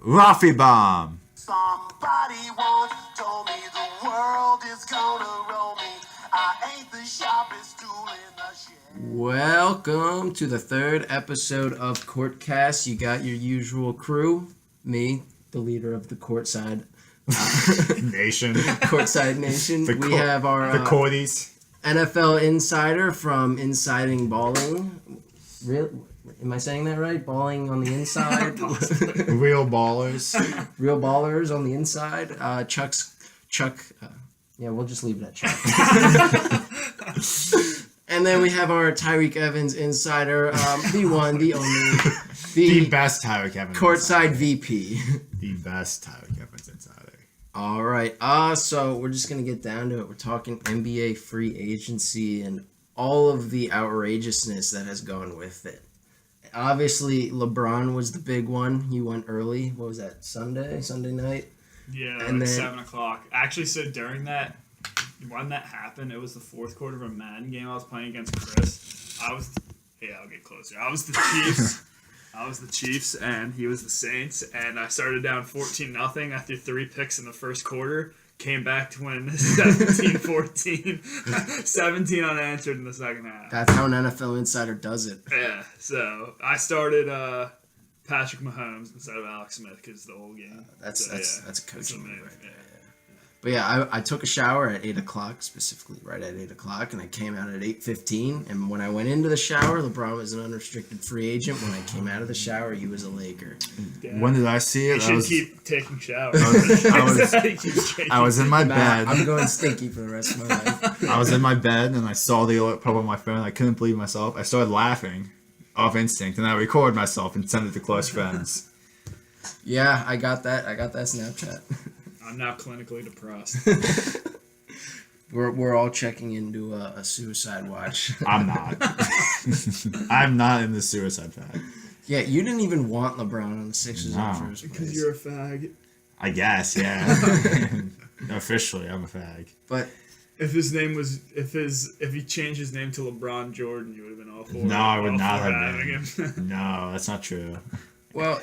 Rafi Bomb. Somebody once told me the world is gonna roll me. I ain't the sharpest tool in the shed. Welcome to the third episode of CourtCast. You got your usual crew. Me, the leader of the courtside Nation. Courtside Nation. We have our the Courties. NFL insider from Insiding Balling. Real? Am I saying that right? Balling on the inside. Real ballers. Real ballers on the inside. Chuck. Yeah, we'll just leave it at Chuck. And then we have our Tyreek Evans insider, the one, the only, The best Tyreek Evans courtside insider. VP. The best Tyreek Evans insider. All right. So we're just going to get down to it. We're talking NBA free agency and all of the outrageousness that has gone with it. Obviously, LeBron was the big one. He went early. What was that, Sunday night? Yeah, And like then- 7 o'clock. Actually, so during that, when that happened, it was the fourth quarter of a Madden game I was playing against Chris. I'll get closer. I was the Chiefs. And he was the Saints. And I started down 14-0 after 3 picks in the first quarter. Came back to win 17-14. 17 unanswered in the second half. That's how an NFL insider does it. Yeah, so I started Patrick Mahomes instead of Alex Smith because the whole game. That's a It's coaching move amazing, right there. yeah. But yeah, I took a shower at 8 o'clock, specifically right at 8 o'clock, and I came out at 8:15. And when I went into the shower, LeBron was an unrestricted free agent. When I came out of the shower, he was a Laker. Yeah. When did I see You it? should keep taking showers. I was in my bed. I'm going stinky for the rest of my life. I was in my bed and I saw the alert pop on my phone. I couldn't believe myself. I started laughing off instinct, and I recorded myself and sent it to close friends. Yeah, I got that Snapchat. I'm now clinically depressed. We're all checking into a suicide watch. I'm not. I'm not in the suicide pact. Yeah, you didn't even want LeBron on the Sixers in No. the first place. Because you're a fag. I guess, yeah. Officially, I'm a fag. But If his name was if he changed his name to LeBron Jordan, you would have been all for it. No, I would All not for have having been. him. No, that's not true. well,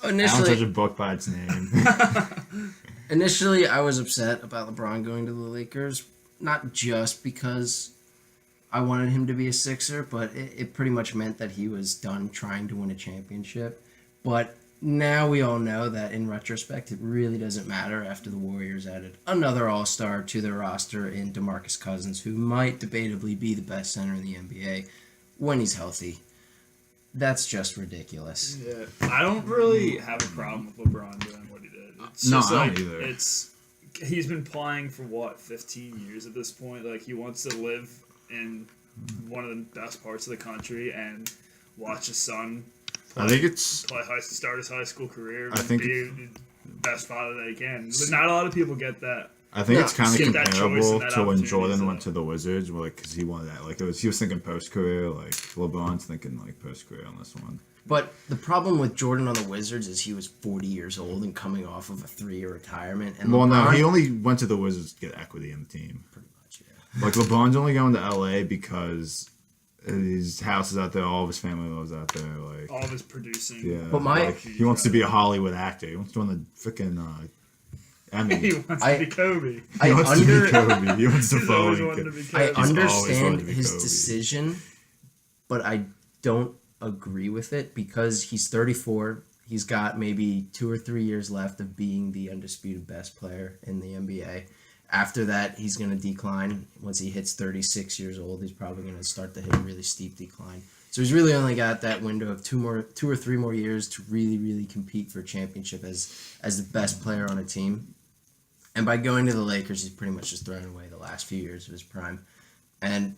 I don't judge a initially book by its name. I was upset about LeBron going to the Lakers, not just because I wanted him to be a Sixer, but it pretty much meant that he was done trying to win a championship. But now we all know that in retrospect, it really doesn't matter after the Warriors added another All-Star to their roster in DeMarcus Cousins, who might debatably be the best center in the NBA when he's healthy. That's just ridiculous. Yeah, I don't really have a problem with LeBron doing what he did. It's No, just I don't like, either. He's been playing for 15 years at this point. Like, he wants to live in one of the best parts of the country and watch his son I think it's. start his high school career. I think be the best father that he can. But not a lot of people get that. I think No, it's kind of get that choice comparable and that to when opportunity, Jordan so. went to the Wizards, because he wanted that. Like he was thinking post career. Like LeBron's thinking like post career on this one. But the problem with Jordan on the Wizards is he was 40 years old and coming off of a 3-year retirement. And Well, no, LeBron- he only went to the Wizards to get equity in the team. Pretty much, yeah. Like LeBron's only going to LA because his house is out there, all of his family lives out there. Like, All of his producing. yeah, But he wants to be a Hollywood actor. He wants to win the freaking Emmy. He He wants I- to be Kobe. wants to be Kobe. He wants to He's follow. always wanted to be Kobe. I always wanted understand to be his Kobe. decision, but I don't agree with it because he's 34. He's got maybe 2 or 3 years left of being the undisputed best player in the NBA. After that, he's going to decline. Once he hits 36 years old, he's probably going to start to hit a really steep decline. So he's really only got that window of 2 or 3 more years to really, really compete for a championship as the best player on a team. And by going to the Lakers, he's pretty much just thrown away the last few years of his prime. And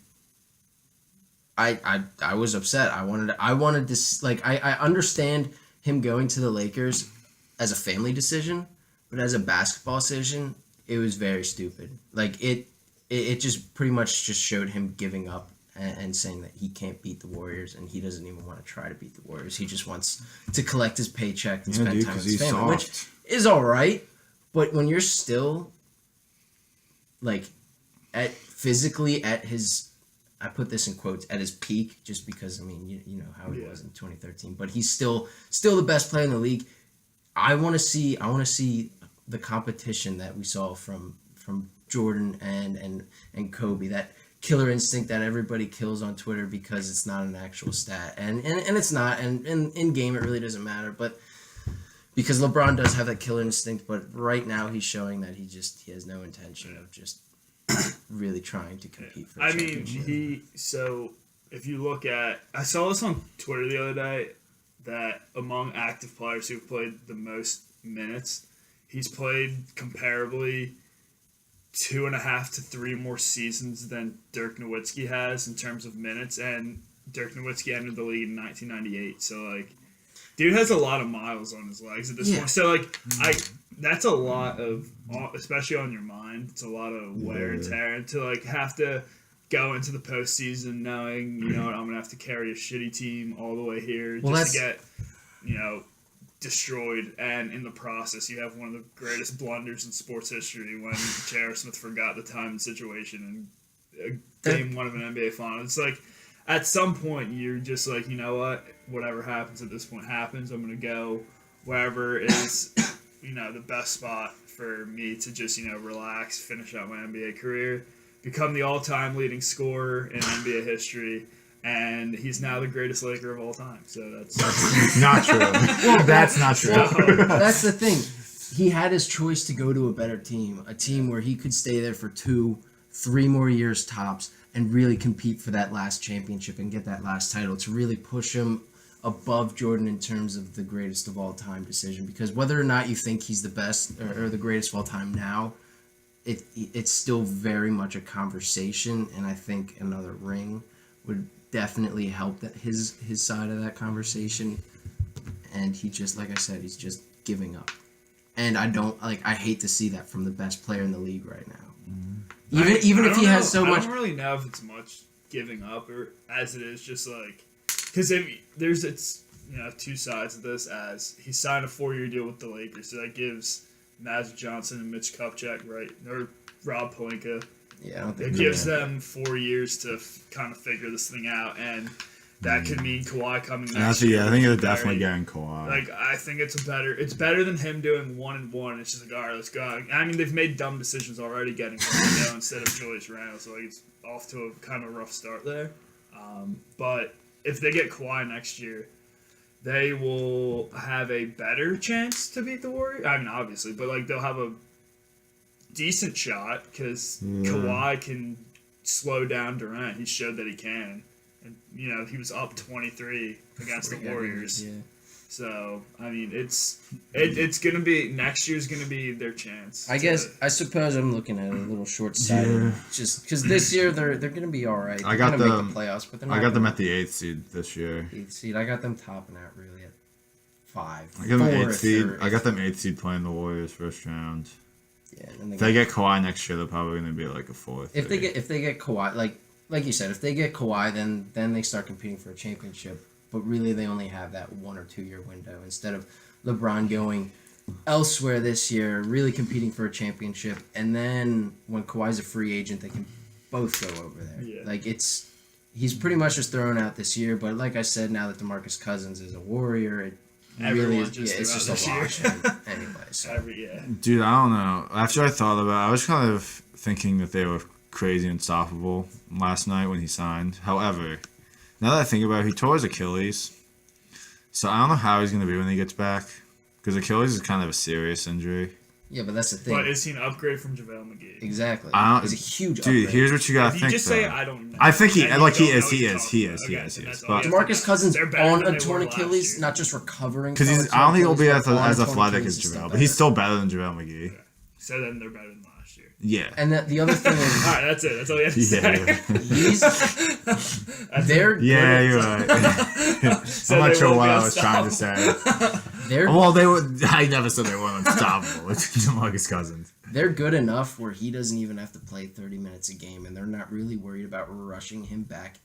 I was upset. I wanted to, like, I understand him going to the Lakers as a family decision, but as a basketball decision, it was very stupid. Like, it just pretty much just showed him giving up and saying that he can't beat the Warriors and he doesn't even want to try to beat the Warriors. He just wants to collect his paycheck and spend time with his family, which is all right. But when you're still, like, physically at his, I put this in quotes, at his peak, just because, I mean, you know how he was in 2013, but he's still the best player in the league. I want to see the competition that we saw from Jordan and Kobe, that killer instinct that everybody kills on Twitter because it's not an actual stat, and it's not, and in game it really doesn't matter, but because LeBron does have that killer instinct, but right now he's showing that he has no intention of just really trying to compete for the championship. So if you look at, I saw this on Twitter the other day, that among active players who've played the most minutes, he's played comparably 2.5 to 3 more seasons than Dirk Nowitzki has in terms of minutes, and Dirk Nowitzki entered the league in 1998. So like, dude has a lot of miles on his legs at this point. So like, that's a lot of, especially on your mind. It's a lot of wear and tear, and to like have to go into the postseason knowing, you know what, I'm gonna have to carry a shitty team all the way here just to get, you know, destroyed, and in the process you have one of the greatest blunders in sports history when J.R. Smith forgot the time and situation in game 1 of an NBA final. It's like, at some point you're just like, you know what, whatever happens at this point happens. I'm gonna go wherever is, you know, the best spot for me to just, you know, relax, finish out my NBA career, become the all-time leading scorer in NBA history. And he's now the greatest Laker of all time. So that's not true. Well, that's not true. That's the thing. He had his choice to go to a better team, a team where he could stay there for 2-3 more years tops and really compete for that last championship and get that last title, to really push him above Jordan in terms of the greatest of all time decision. Because whether or not you think he's the best or the greatest of all time now, it's still very much a conversation, and I think another ring would definitely help that his side of that conversation. And he just, like I said, he's just giving up, and I hate to see that from the best player in the league right now. Even if he has so much, I don't really know if it's much giving up, or as it is just like, because it's you know, 2 sides of this. As he signed a 4-year deal with the Lakers, so that gives Magic Johnson and Mitch Kupchak, right, or Rob Pelinka. Yeah, I don't think it gives them 4 years to kind of figure this thing out, and that could mean Kawhi coming next year. Yeah, I think it's definitely getting Kawhi. Like, I think it's better than him doing 1-1. It's just like, all right, let's go. I mean, they've made dumb decisions already getting Rondo instead of Julius Randle, so like, it's off to a kind of rough start there. But if they get Kawhi next year, they will have a better chance to beat the Warriors. I mean, obviously, but like, they'll have a decent shot because Kawhi can slow down Durant. He showed that he can, and you know, he was up 23 against the Warriors. Yeah. So I mean, it's gonna be, next year's gonna be their chance. I suppose I'm looking at it a little short-sighted, just because this year they're gonna be all right. They're I got gonna them make the playoffs, but I got them at the 8th seed this year. 8th seed. I got them topping out really at 5. I got them 8th seed. I got them 8th seed playing the Warriors first round. Yeah, if they get Kawhi next year, they're probably going to be like a 4th. If they get Kawhi, like you said, if they get Kawhi, then they start competing for a championship. But really, they only have that 1 or 2 year window, instead of LeBron going elsewhere this year, really competing for a championship, and then when Kawhi's a free agent, they can both go over there. Yeah. Like, he's pretty much just thrown out this year. But like I said, now that DeMarcus Cousins is a Warrior, it's just a wash anyway. So. Dude, I don't know. After I thought about it, I was kind of thinking that they were crazy unstoppable last night when he signed. However, now that I think about it, he tore his Achilles. So I don't know how he's going to be when he gets back, because Achilles is kind of a serious injury. Yeah, but that's the thing. But is he an upgrade from JaVale McGee? Exactly. He's a huge upgrade. Dude, here's what you got to think. You just say, I don't know. I think he is. But DeMarcus Cousins on a torn Achilles, not just recovering. Because I don't think he'll be as athletic as JaVale, but he's still better than JaVale McGee. Yeah. So then they're better than last year. Yeah. And the other thing is... All right, that's it. That's all you have to say. They're good. Yeah, you're right. I'm not sure what I was trying to say. I never said they weren't unstoppable. It's DeMarcus Cousins. They're good enough where he doesn't even have to play 30 minutes a game, and they're not really worried about rushing him back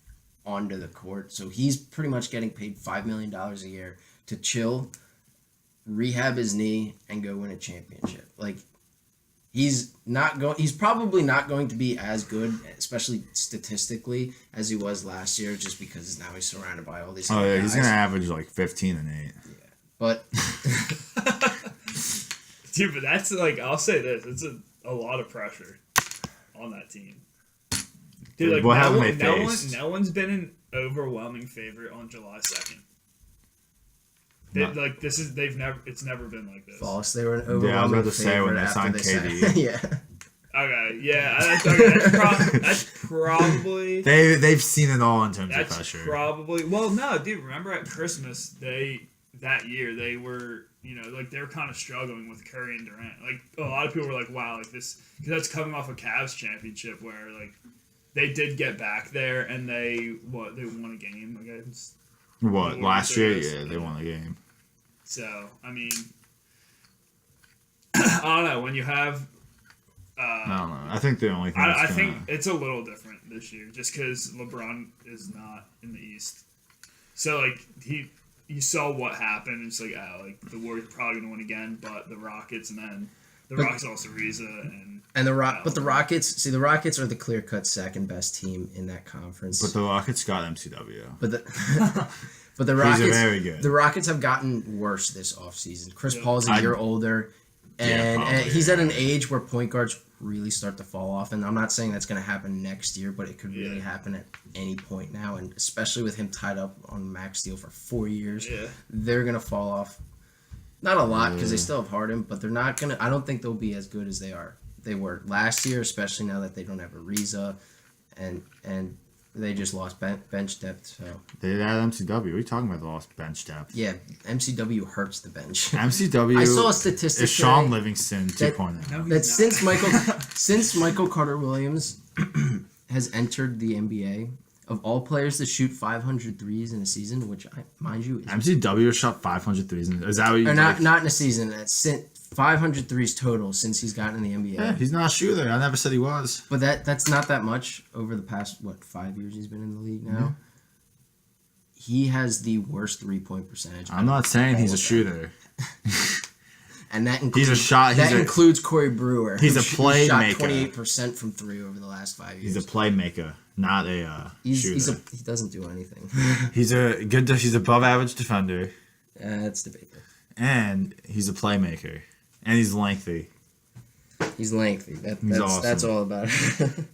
onto the court. So he's pretty much getting paid $5 million a year to chill, rehab his knee, and go win a championship. Like, he's probably not going to be as good, especially statistically, as he was last year, just because now he's surrounded by all these. Oh yeah, guys. He's gonna average like 15 and 8. Yeah, but Dude, but that's like, I'll say this, it's a lot of pressure on that team. Dude, like, What haven't they faced? no one's been an overwhelming favorite on July 2nd. Like, it's never been like this. False. They were an overwhelming Yeah, I was about to say when they favorite signed after KD. Yeah. Okay, yeah, that's probably... They've seen it all in terms of That's pressure. probably... Well, no, dude, remember at Christmas, that year, they were, like, they were kind of struggling with Curry and Durant. Like, a lot of people were like, wow, like this... Because that's coming off a Cavs championship where, like, they did get back there and they won a game against... What, last year? Warriors. Yeah, they won the game. So, I mean... I don't know, when you have... I don't know. I think the only thing I think it's a little different this year, just because LeBron is not in the East. So like you saw what happened. It's like the Warriors are probably gonna win again, but the Rockets and then Rockets also Ariza and the Rockets. See, the Rockets are the clear-cut second best team in that conference. But the Rockets got MCW. But the Rockets, very good. The Rockets have gotten worse this offseason. Chris Paul's a year older, and probably, he's at an age where point guards really start to fall off. And I'm not saying that's going to happen next year, but it could really happen at any point now. And especially with him tied up on max deal for 4 years, they're going to fall off. Not a lot because they still have Harden, but they're not going to. I don't think they'll be as good as they were last year, especially now that they don't have Ariza, and they just lost bench depth. So They had MCW. What are you talking about? They lost bench depth. yeah, MCW hurts the bench. MCW. I saw a statistic is Sean today Livingston that- 2.0. No, he's that not. since Michael Carter Williams has entered the NBA, of all players to shoot 500 threes in a season, which mind you, is MCW shot 500 threes. Is that what you or not in a season. That's 500 threes total since he's gotten in the NBA. Yeah, he's not a shooter. I never said he was. But that's not that much over the past 5 years he's been in the league now. He has the worst 3-point percentage. I'm not saying he's a all of them. shooter. And that includes includes Corey Brewer. He's a Shot playmaker. 28% from three over the last 5 years. He's a playmaker, not a shooter. He doesn't do anything. He's above average defender, That's debatable. and he's a playmaker, and he's lengthy. He's lengthy. He's awesome. That's all about it.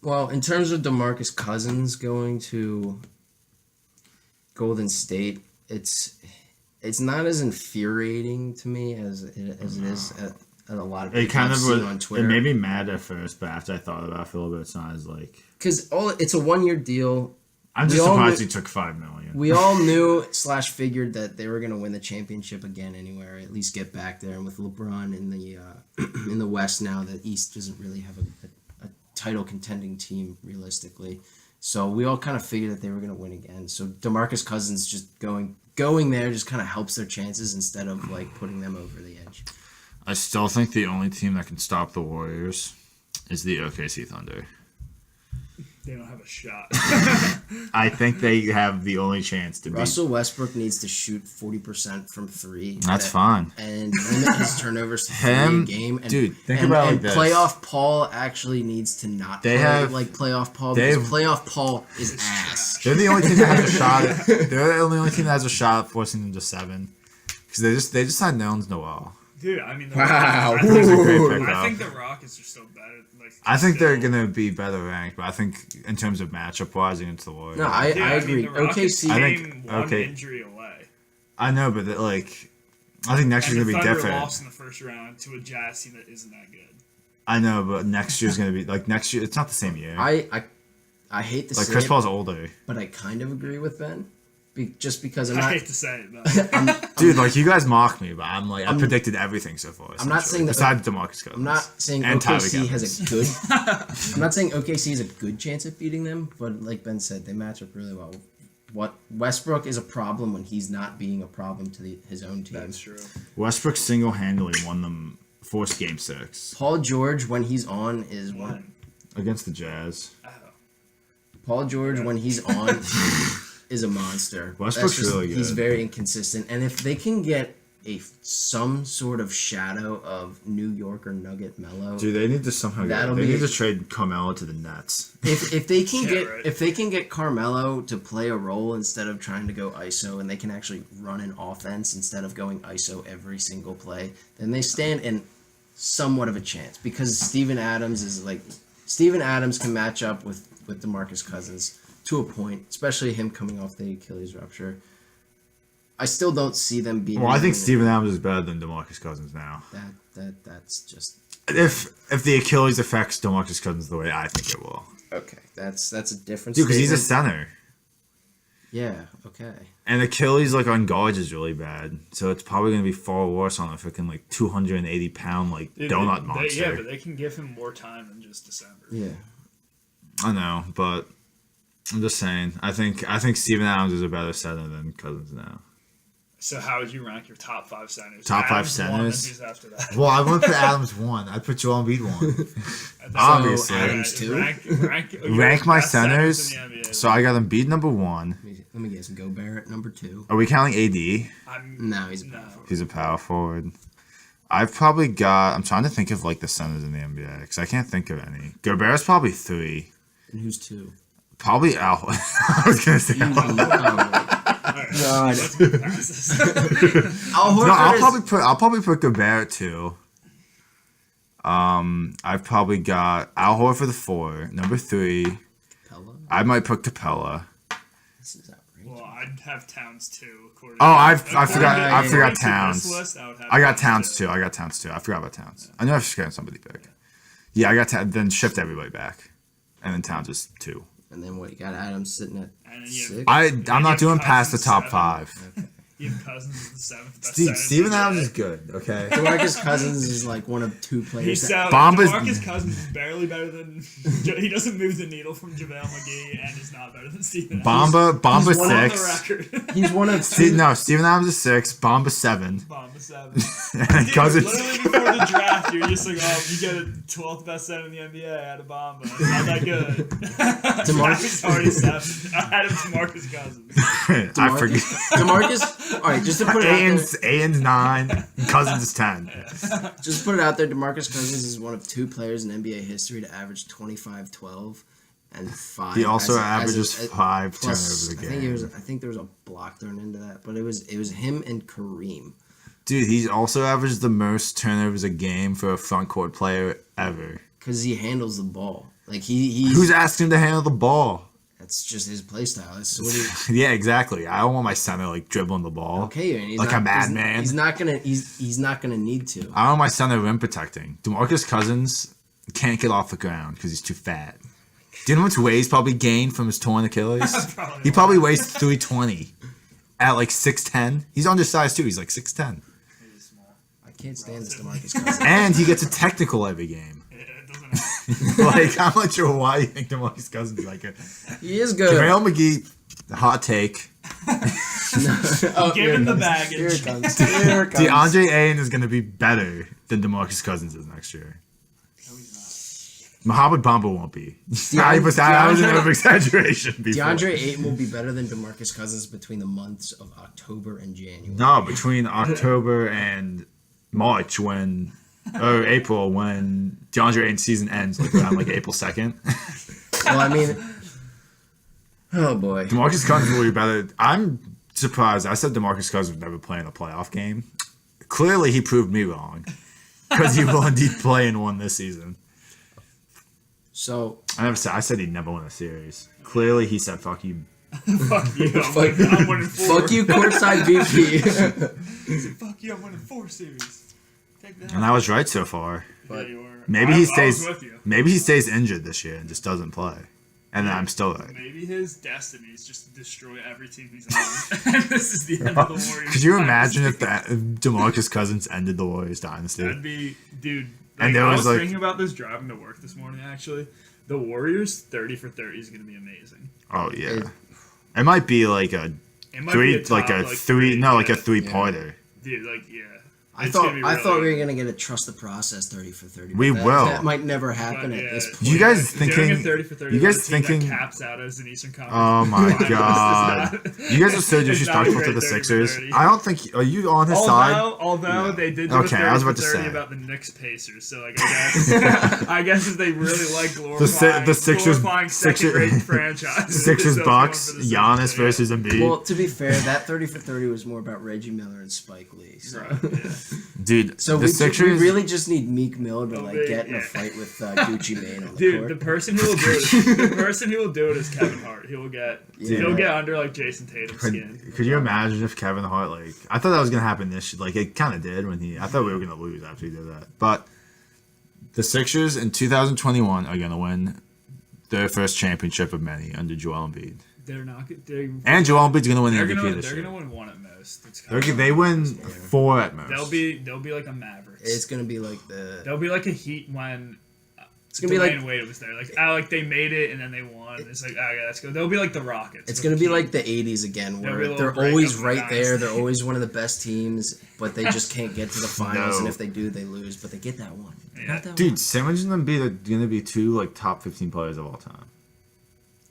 Well, in terms of DeMarcus Cousins going to Golden State, it's not as infuriating to me as it is at a lot of people It kind I've of seen on Twitter. It made me mad at first, but after I thought about it, I feel a bit. It's not as like. Because it's a 1-year deal. I'm just surprised he took $5 million. We all knew / figured that they were going to win the championship again anyway, or at least get back there. And with LeBron in the in the West now, the East doesn't really have a title contending team realistically. So we all kind of figured that they were going to win again. So DeMarcus Cousins just going there just kind of helps their chances instead of like putting them over the edge. I still think the only team that can stop the Warriors is the OKC Thunder. They don't have a shot. I think they have the only chance to beat. Russell Westbrook needs to shoot 40% from three. That's fine. And limit his turnovers to 3 a game. And, dude, think about it like this. Playoff Paul actually needs to not play like playoff Paul because playoff Paul is ass. They're the only team that has a shot. They're the only team that has a shot at forcing them to 7. Because they just signed Nerlens Noel. Dude, I mean, Wow. That was a great pickup. I think the Rockets are still better. Like, I think they're gonna be better ranked, but I think in terms of matchup wise against the Warriors. No, I agree. the Rockets OKC. I came think- one okay. injury away. I know, but I think next And year's the gonna be Thunder different. lost in the first round to a Jazz team that isn't that good. I know, but next year's gonna be next year. It's not the same year. I hate to say Chris it, Paul's older. but I kind of agree with Ben. Just because I'm I not. hate to say it, but Dude, you guys mock me, but I predicted everything so far. I'm not saying that- besides DeMarcus Cousins. I'm not saying And Tyler OKC has Evans. a good. I'm not saying OKC has a good chance at beating them, but like Ben said, they match up really well. What Westbrook is a problem when he's not being a problem to his own team. that's true. Westbrook single-handedly won them, forced Game 6 Paul George when he's on is one. against the Jazz. Paul George when he's on is a monster. Westbrook's That's really good. He's very inconsistent, and if they can get some sort of shadow of New York or Nugget Melo. Dude, they need to somehow they need to trade Carmelo to the Nets. If they can Yeah, get right. if they can get Carmelo to play a role instead of trying to go ISO, and they can actually run an offense instead of going ISO every single play, then they stand in somewhat of a chance, because Steven Adams can match up with DeMarcus Cousins to a point, especially him coming off the Achilles rupture. I still don't see them being. Well, I think Steven Adams is better than DeMarcus Cousins now. That's just If the Achilles affects DeMarcus Cousins the way I think it will. okay. That's a different. Dude, because he's a statement. center. Yeah. Okay. And Achilles, like, on guards is really bad. So it's probably going to be far worse on a freaking, like, 280-pound, like, Dude, donut monster. Yeah, but they can give him more time than just December. Yeah. I know, but I'm just saying. I think Steven Adams is a better center than Cousins now. So how would you rank your top 5 centers? Top 5 Adams one, and centers? who's after that? Well, I wouldn't put Adams 1. I'd put Joel Embiid 1. Obviously. Adams two? Rank my best centers. in the NBA. So I got Embiid number 1. Let me guess. Gobert at number 2. Are we counting AD? No, he's a No. power forward. He's a power forward. I've probably got. I'm trying to think of like the centers in the NBA because I can't think of any. Gobert's probably 3. And who's 2? Probably Al. I was gonna say. Al. God. Let's get past this. Al Horford No, is- I'll probably put Gobert 2. I've probably got Al Horford the 4. Number 3. Capella? I might put Capella. This is outrageous. Well, I'd have Towns too. Oh, I according forgot to Towns. this list, I would have I got Towns too. I forgot about Towns. I knew I was forgetting somebody big. Yeah, I got then shift everybody back, and then Towns is 2. And then what? You got Adams sitting at And then you 6. I'm not have doing past the Cousins top 7. 5. You have Cousins as the 7th best center in the Steven Adams NBA. is good. Okay. DeMarcus Cousins is like one of 2 players. He's that- DeMarcus Cousins is barely better than. He doesn't move the needle from JaVale McGee and is not better than Steven Adams. Bomba he's one On the 6. record. He's one of 2. Steven Adams is 6. Bomba 7. Bomba 7. And Dude, Cousins. literally before the draft, you're just like, oh, you get a 12th best center in the NBA out of Bomba. It's not that good. DeMarcus already 7. I had him DeMarcus Cousins. I forget. DeMarcus. All right, just to put it out Aiden's 9. Cousins is 10. there. Just put it out there. DeMarcus Cousins is one of 2 players in NBA history to average 25, 12, and 5. He also as a- averages as a- 5 plus, turnovers a I think game. I think there was a block thrown into that, but it was him and Kareem. Dude, he also averages the most turnovers a game for a front court player ever. Because he handles the ball. Like he's Who's asking him to handle the ball? that's just his play style. That's what he. Yeah, exactly. I don't want my center like dribbling the ball. Okay, and he's Like not, a madman. He's not gonna. He's not gonna need to. I don't want my center rim protecting. DeMarcus Cousins can't get off the ground because he's too fat. Do you know how much weight he's probably gained from his torn Achilles? He probably weighs 320 at like 6'10". He's undersized too. He's like 6'10". He's small. I can't stand this DeMarcus Cousins. And he gets a technical every game. Yeah, it doesn't Like, I'm not sure why you think DeMarcus Cousins is like a... He is good. JaVale McGee, hot take. Oh, Give here him it the comes. baggage. Here it comes. Here it comes. DeAndre Ayton is going to be better than DeMarcus Cousins is next year. No, he's Muhammad Bamba won't be. I was an DeAndre- over-exaggeration before. DeAndre Ayton will be better than DeMarcus Cousins between the months of October and January. No, between October and March when... Or April when DeAndre Ayton's season ends, like around like April 2nd. Well, I mean, oh boy. DeMarcus Cousins will be better. I'm surprised. I said DeMarcus Cousins would never play in a playoff game. Clearly, he proved me wrong because he will indeed play in one this season. So I said he'd never win a series. Clearly, he said, "Fuck you." fuck you. I'm winning 4. fuck you, courtside VP. Fuck you. I'm winning 4 series. Take that. And I was right so far. Yeah, you were. Maybe I he was stays. with you. Maybe he stays injured this year and just doesn't play. And then I'm still right. Maybe his destiny is just to destroy every team he's on. And this is the end of the Warriors. Could you imagine if dynasty. DeMarcus Cousins ended the Warriors dynasty? That'd be, dude. And Like, there I was, was like- thinking about this driving to work this morning. Actually, the Warriors 30 for 30 is gonna be amazing. Oh yeah. It might be like a It might three, be a top, like a three. No, like a yeah. 3-parter. Dude, like yeah. I It's gonna be thought we really were gonna get a trust the process 30 for 30. We but will. That might never happen But, at yeah, this point. You guys doing thinking- a 30 for 30 you guys with a team thinking- that caps out as an Eastern Conference? Oh my finalist is god! not- You guys are so it's not a disrespectful to great the 30 for Sixers. 30. I don't think. Are you on his side? Although they did do Okay, a 30 I was for about to 30 say. about the Knicks Pacers, so like I guess if they really like glorifying the Sixers- glorifying Sixers- second-rate franchises, Sixers they'll go Bucks, for the Sixers, Giannis yeah. versus Embiid. Well, to be fair, that 30 for 30 was more about Reggie Miller and Spike Lee. So, Right, yeah. Dude, so the we Sixers. really just need Meek Mill to like big, get in a yeah. fight with Gucci Mane on the Dude, court. the person who will do it, the person who will do it is Kevin Hart. He'll Yeah. get under like Jason Tatum's skin. Could you imagine if Kevin Hart, like, I thought that was gonna happen this, like, it kind of did when I thought we were gonna lose after he did that. But the Sixers in 2021 are gonna win their first championship of many under Joel Embiid, They're not. and Joel Embiid's gonna win the They're MVP gonna. this They're year. gonna win one at most. It's They win 4 at most. They'll be like a Mavericks. It's gonna be like They'll be like a Heat when it's gonna be Dwayne like Wade was there. Like they made it and then they won. It's like okay, let's go. They'll be like the Rockets. it's with gonna be Heat. like the 80s again, There'll where be a little they're break always of the right there. dynasty. They're always one of the best teams, but they just can't get to the finals. No. And if they do, they lose. But they get that one. They got that Dude, one. Simmons and Embiid are gonna be 2 like top 15 players of all time.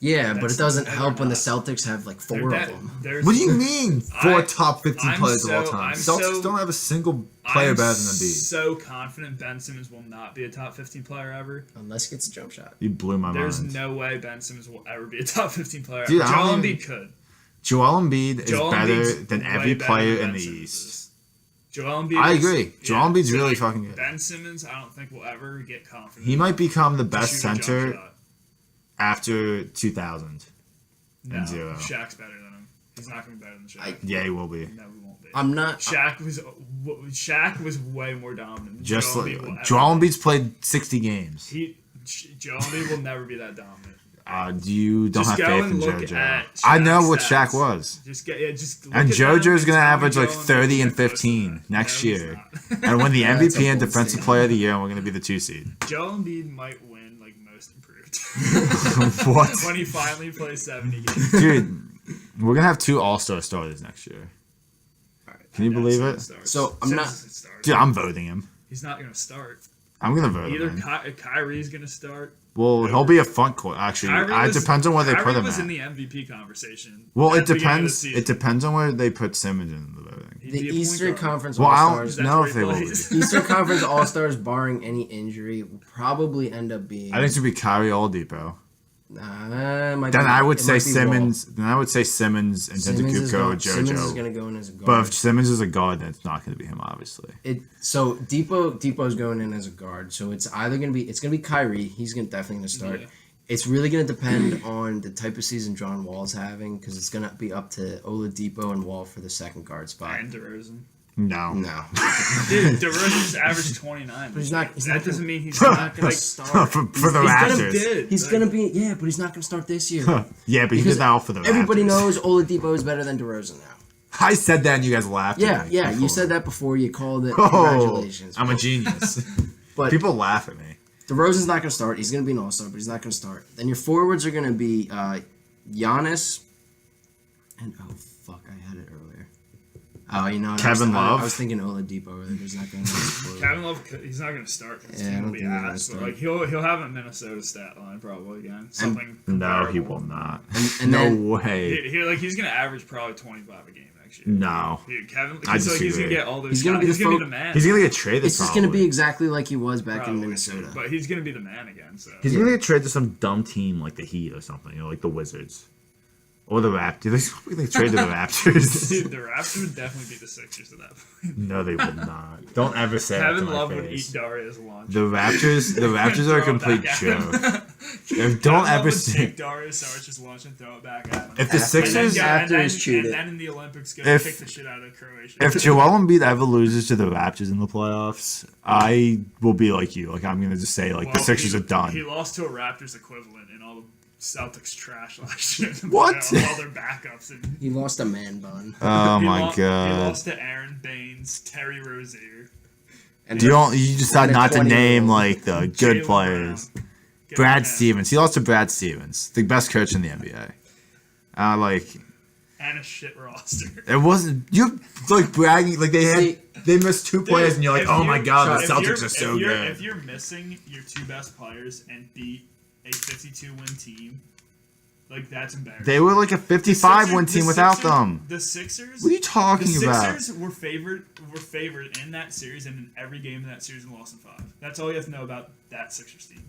Yeah, but That's- it doesn't they're help when the not. Celtics have like 4 of them. What do you mean 4 I- top 15 I'm players of all so- time? I'm Celtics so- don't have a single player I'm better than Embiid. so confident Ben Simmons will not be a top 15 player ever. Unless he gets a jump shot. You blew my There's mind. no way Ben Simmons will ever be a top 15 player. Dude, ever. I don't Joel even- Embiid could. Joel Embiid is Joel better Embiid's than way every better player than in Ben the Simmons East. is. Joel Embiid. I is- agree. Joel Embiid's so, really like, fucking good. Ben Simmons, I don't think will ever get confident. He might become the to best shoot a jump center shot. after 2000. No, and 0. Shaq's better than him. He's not going to be better than Shaq. Yeah, he will be. No, he won't be. I'm not. Shaq was way more dominant. Than Just Joel like Embiid will ever Joel be. Embiid's played 60 games. Joel Embiid will never be that dominant. You don't Just have go faith and in look JoJo. at I know Shaq's what stats. Shaq was. Just look And at them JoJo's and gonna tell me average like Joel Embiid 30 will and get close to 15 that. next No, he's year. not. And win the That's MVP a and bold Defensive statement. Player of the Year, and we're going to be the 2 seed. Joel Embiid might win like most improved What? when he finally plays 70 games. Dude, we're going to have 2 All-Star starters next year. Can you believe it? So, I'm not- Dude, I'm voting him. He's not going to start. I'm going to vote Either him. in. Kyrie's going to start. Well, he'll be a front court. Actually, it depends on where they put Kyrie him was at. in the MVP conversation. Well, at it the beginning of the depends. season. It depends on where they put Simmons in the voting. He'd The be a point Eastern guard. Conference Well, I All don't Stars. know where if he they will be. plays. Eastern Conference All Stars, barring any injury, will probably end up being. I think it's going to be Kyrie Oladipo. Might Then be- I would it say might be Simmons. Then I would say Simmons and Simmons is Antetokounmpo, going- Simmons is JoJo. going to go in as a guard. But if Simmons is a guard, then it's not going to be him, obviously. So Depot's going in as a guard. So it's either gonna be Kyrie. He's definitely gonna start. Yeah. It's really gonna depend on the type of season John Wall's having because it's gonna be up to Oladipo and Wall for the second guard spot. And DeRozan. No. No, Dude, DeRozan's averaged 29. but he's not. That doesn't mean he's not gonna like. start. for the he's Raptors. Did. He's Like, gonna be but he's not gonna start this year. Yeah, but he Because did that all for the Raptors. Everybody knows Oladipo is better than DeRozan now. I said that and you guys laughed. Yeah, at me yeah. You before. said that before. You called it. Oh, Congratulations. I'm a genius. But People laugh at me. DeRozan's not going to start. He's going to be an all-star, but he's not going to start. Then your forwards are going to be Giannis and fuck, I had it earlier. Oh, you know, Kevin Love? I was thinking Oladipo earlier. He's not going to. Kevin Love, he's not going to start. His Yeah, I team will don't be think he's gonna ass. But start. like he'll have a Minnesota stat line probably again. Something. No, he comparable. will not. And no then way. He's going to average probably 25 a game next year. No. Dude, Kevin, I he's going to disagree. get all those. He's gonna shots. be He's the going to fo- be the man. He's gonna get traded. it's just going to be probably. exactly like he was back Probably, in Minnesota. but he's going to be the man again. So He's gonna get traded to some dumb team like the Heat or something, like the Wizards. Or the Raptors. He's probably gonna trade to the Raptors. Dude, the Raptors would definitely beat the Sixers at that point. No, they would not. Don't ever say that Kevin to my Love would face. eat Darius lunch. The Raptors are a Throw it complete back at him. joke. Kevin Don't Love ever would say. take Darius Sarge's lunch and throw it back at him. If the Sixers, after he's cheated. and then in the Olympics, go If- kick the shit out of Croatia. if Joel Embiid ever loses to the Raptors in the playoffs, I will be like you. Like I'm gonna just say like the Well, Sixers he- are done. He lost to a Raptors equivalent in all the Celtics trash last year. What? All their backups. And he lost a man bun. Oh he my He god! lost to Aaron Baines, Terry Rozier. And You decide And a not to 20-year-old. name like the good Jaylen players. Brown. Get Brad him, man. Stevens. He lost to Brad Stevens, the best coach in the NBA. Like And a shit roster. it wasn't you like bragging like they had. See, they miss 2 players, and you're like, if oh my god, the if Celtics you're- are so if you're- good. If you're missing your 2 best players and beat a 52-win team, like that's embarrassing. They were like a 55-win team without them. The Sixers. What are you talking about? The Sixers were favored in that series and in every game in that series and lost in 5. That's all you have to know about that Sixers team.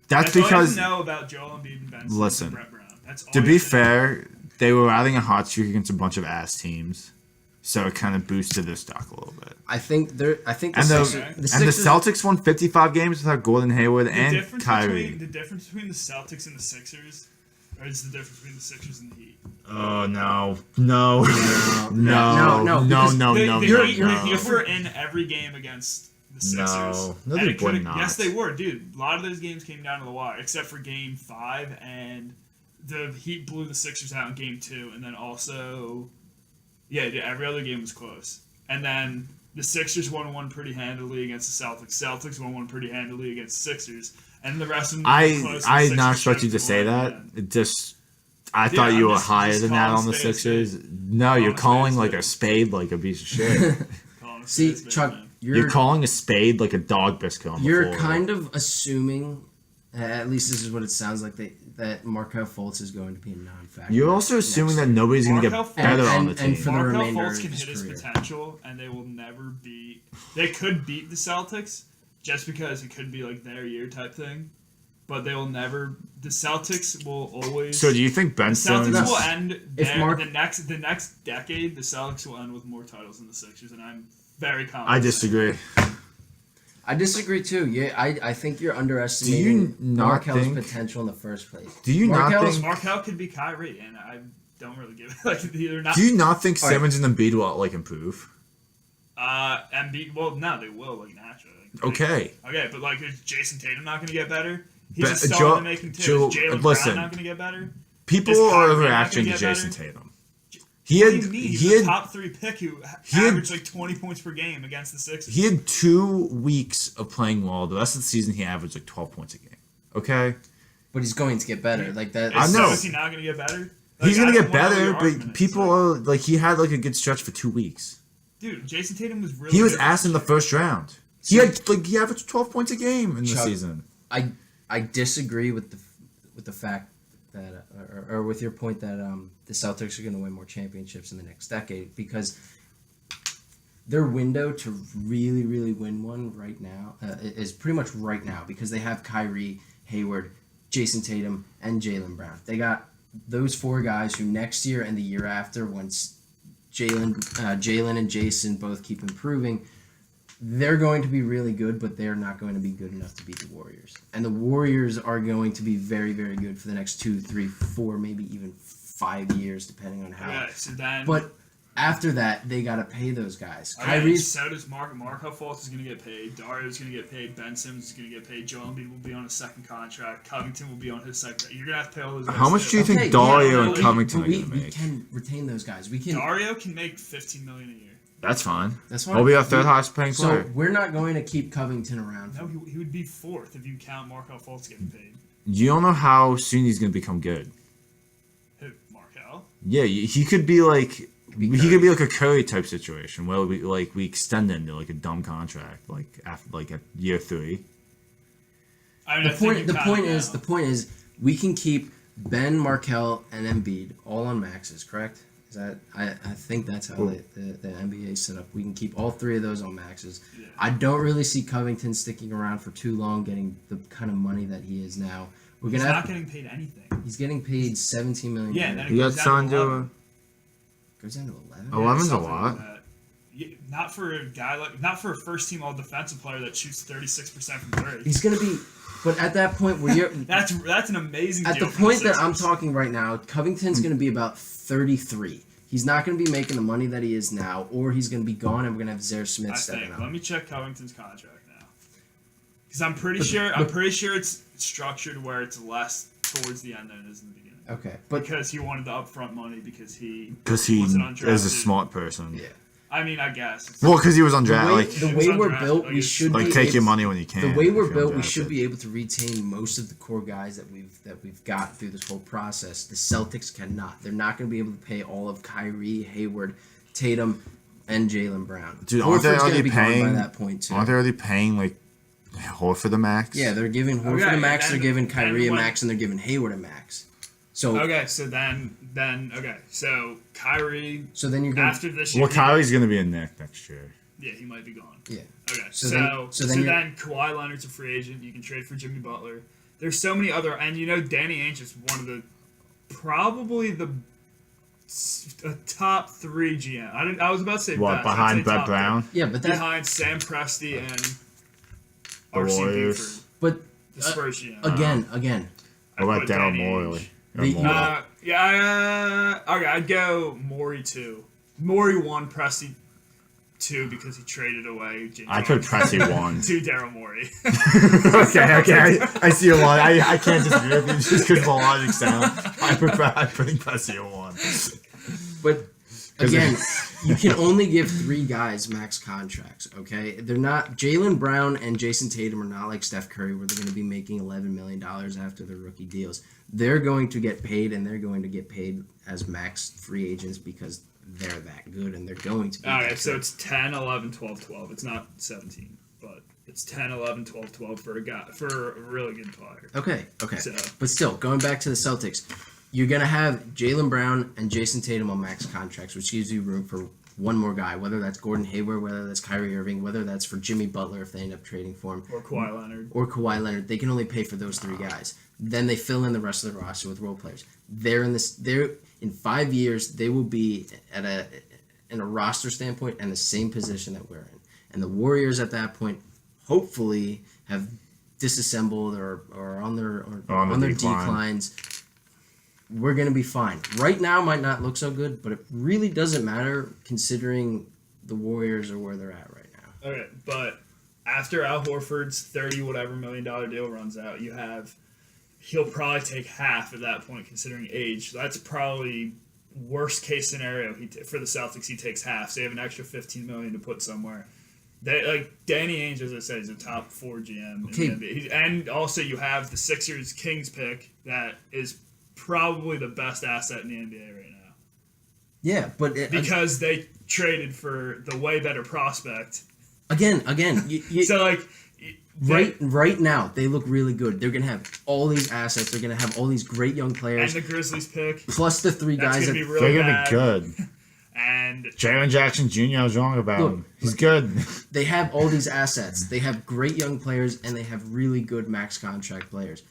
That's all you have because, to know about Joel Embiid and Ben Simmons listen, and Brett Brown. That's all to you be have know. fair, they were riding a hot streak against a bunch of ass teams, so it kind of boosted their stock a little bit. I think the And Sixers, the Sixers, Celtics won 55 games without Gordon Hayward The and difference Kyrie. the difference between the Celtics and the Sixers, or is the difference between the Sixers and the Heat? Oh no, No, because The Heat were in every game against the Sixers. No, And they it were could've- not. Yes, they were, dude. A lot of those games came down to the wire, except for Game 5, and the Heat blew the Sixers out in Game 2, and then also, every other game was close. And then the Sixers won one pretty handily against the Celtics. Celtics won one pretty handily against the Sixers, and the rest of them were close. I and did not Sixers expect you to kept say winning that. again. It just, I Dude, thought you I'm were just higher than that calling on the spade a Sixers. spade. No, you're Calling calling a spade like a a spade like a piece of shit. Calling it see, spade, Chuck, man. you're calling a spade like a dog biscuit on the you're floor. kind of assuming, at least this is what it sounds like, that Markelle Fultz is going to be a non-factor. You're also assuming that next nobody's going to Markelle get better Fultz- on the and team. for the Markelle remainder Fultz of can his hit his career. potential, and they will never beat. They could beat the Celtics just because it could be like their year type thing, but they will never. The Celtics will always. So do you think Ben the Celtics Simmons? will end If there, Mark- the next decade. The Celtics will end with more titles than the Sixers, and I'm very confident. I disagree. I disagree too. Yeah, I think you're underestimating not Markel's think- potential in the first place. Do you not Markel's- think? Markelle could be Kyrie, and I don't really give it. Like they're not. Do you not think All right. Simmons and Embiid will like improve? Embiid. Well, no, they will like naturally. Okay. Okay, but like, is Jason Tatum not going to get better? He's But a star Joe- in the making too. Joe- Is Jalen listen. Brown not going to get better? People Is are Kyrie not overreacting gonna to get Jason better? Tatum. He What had do you mean? He's he a had top 3 pick who he had- averaged like 20 points per game against the Sixers. he had 2 weeks of playing well. The rest of the season, he averaged like 12 points a game. Okay. But he's going to get better. Like that. I know. So is he not going to get better? Like, He's gonna I get don't know what better, your but argument is. people Like, are like he had like a good stretch for 2 weeks. dude, Jason Tatum was really. He was good asked in the last year. first round. He had like he averaged 12 points a game in the Chuck, season. I disagree with the fact that or with your point that the Celtics are going to win more championships in the next decade because their window to really win one right now is pretty much right now because they have Kyrie, Hayward, Jason Tatum, and Jaylen Brown. They got those 4 guys who next year and the year after, once Jaylen and Jason both keep improving, they're going to be really good, but they're not going to be good enough to beat the Warriors. And the Warriors are going to be very, very good for the next 2, 3, 4, maybe even 5 years, depending on how. Okay, so then. But after that, they got to pay those guys. Okay, Kyrie's so does Markelle Fultz is going to get paid. Dario's going to get paid. Ben Simmons is going to get paid. Joel Embiid will be on a second contract. Covington will be on his second. You're going to have to pay all those guys. How much too. do you think Okay, Dario yeah, and but Covington are we gonna we make? can retain those guys. We can. Dario can make $15 million a year. That's fine. That's fine. He'll be our third highest paying So player. we're not going to keep Covington around. No, he would be 4th if you count Markelle Fultz getting paid. You don't know how soon he's gonna become good. Who? Markelle? Yeah, he could be like be he Curry. could be like a Curry type situation where we extend him to like a dumb contract like after like at year 3. I mean, The I think point. you The count point it is. now. The point is. We can keep Ben, Markelle, and Embiid all on maxes. Correct? Is that? I think that's how the NBA is set up. We can keep all 3 of those on maxes. Yeah. I don't really see Covington sticking around for too long, getting the kind of money that he is now. We're He's gonna not have. getting paid anything. He's getting paid $17 million. Yeah, and then it He got goes down signed to to 11. goes down to 11. 11's a Something lot. like that. Yeah, not for a guy like, not for a first team all defensive player that shoots 36% from 3. He's gonna be, but at that point where you're That's an amazing. at deal the for point that I'm Sixers. talking right now, Covington's gonna be about 33. He's not gonna be making the money that he is now, or he's gonna be gone, and we're gonna have Zaire Smith I stepping think. up. Let me check Covington's contract now, because I'm pretty sure it's structured where it's less towards the end than it is in the beginning. Okay, but Because he wanted the upfront money because he Because wasn't he is a undrafted. smart person. yeah, I mean, I guess. It's- Well, because he was on the draft. way, Like, the He way was we're undrafted, built, I we guess. should like be take your able- money when you can. The way if we're you're built, we undrafted. should be able to retain most of the core guys that we've got through this whole process. The Celtics cannot. They're not going to be able to pay all of Kyrie, Hayward, Tatum, and Jaylen Brown. Dude, aren't they Horford's gonna already be gone by paying? that point too. Aren't they already paying like Horford the max? Yeah, they're giving Horford Okay, a max, then- they're giving Kyrie a then when- max, and they're giving Hayward a max. So Okay, so then so Kyrie so then you're going. after this year. Well, Kyrie's gonna be a Nick next year. Yeah, he might be gone. Yeah. Okay, So so then then, you're- Kawhi Leonard's a free agent. You can trade for Jimmy Butler. There's so many other, and Danny Ainge is one of the probably a top 3 GM. I was about to say What, best. I'd behind say Brett top three. Brown? Yeah, but that Behind Sam Presti and The RC Warriors. Buford, but the Spurs GM. again, I'd What about put Daryl Danny Morey? Ainge. The- Okay, I'd go Morey 2. Morey 1, Presti 2 because he traded away James I put Harden. Presti 1. to Daryl Morey. okay. I see a lot. I can't disagree with you just because the logic sound. I prefer putting Presti at 1. but again, you can only give 3 guys max contracts. Okay, they're not Jaylen Brown and Jason Tatum are not like Steph Curry where they're going to be making $11 million after their rookie deals. They're going to get paid, and they're going to get paid as max free agents because they're that good, and they're going to be. Alright, that so good. it's 10, 11, 12, 12. It's not 17, but it's 10, 11, 12, 12 for a really good player. Okay. So- But still, going back to the Celtics, you're going to have Jaylen Brown and Jason Tatum on max contracts, which gives you room for one more guy, whether that's Gordon Hayward, whether that's Kyrie Irving, whether that's for Jimmy Butler if they end up trading for him, Or Kawhi Leonard. or Kawhi Leonard. They can only pay for those 3 guys. Then they fill in the rest of the roster with role players. They're in 5 years, they will be in a roster standpoint and the same position that we're in. And the Warriors at that point hopefully have disassembled or on their declines. We're gonna be fine. Right now might not look so good, but it really doesn't matter considering the Warriors are where they're at right now. Okay, but after Al Horford's 30 whatever $million deal runs out, he'll probably take half at that point considering age. So that's probably worst case scenario for the Celtics. He takes half. So they have an extra $15 million to put somewhere. Danny Ainge, as I said, is a top 4 GM. Okay. In the NBA. And also you have the Sixers Kings pick that is probably the best asset in the NBA right now Yeah, but because they traded for the way better prospect. again, So right now they look really good. They're gonna have all these assets. They're gonna have all these great young and players, the Grizzlies pick. plus the 3 That's guys gonna be that. real They're gonna bad. be good. And Jaren Jackson Jr. I was wrong about Look, him. He's good. They have all these assets. They have great young players, and they have really good max contract players.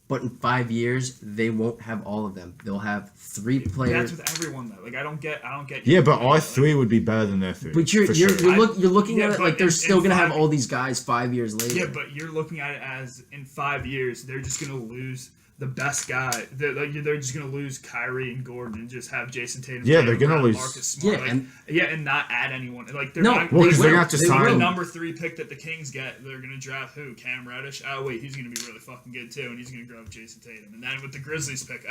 But in 5 years, they won't have all of them. They'll have 3 players. that's with everyone though. Like I don't get. Yeah, but our 3 would be better than their 3. But you're for you're sure. you're looking Yeah, at it but like they're in still gonna have 5 all these guys 5 years later. Yeah, but you're looking at it as in 5 years they're just gonna lose the best guy. They're just gonna lose Kyrie and Gordon and just have Jason Tatum. Yeah, Jaylen they're gonna Brown, lose- Marcus Smart. Yeah, and not add anyone. Like they're No, not. Well, they because they're will. gonna have to They sign. The will. number 3 pick that the Kings get, they're gonna draft who? Cam Reddish. Oh wait, he's gonna be really fucking good too, and he's gonna grab Jason Tatum. And then with the Grizzlies pick,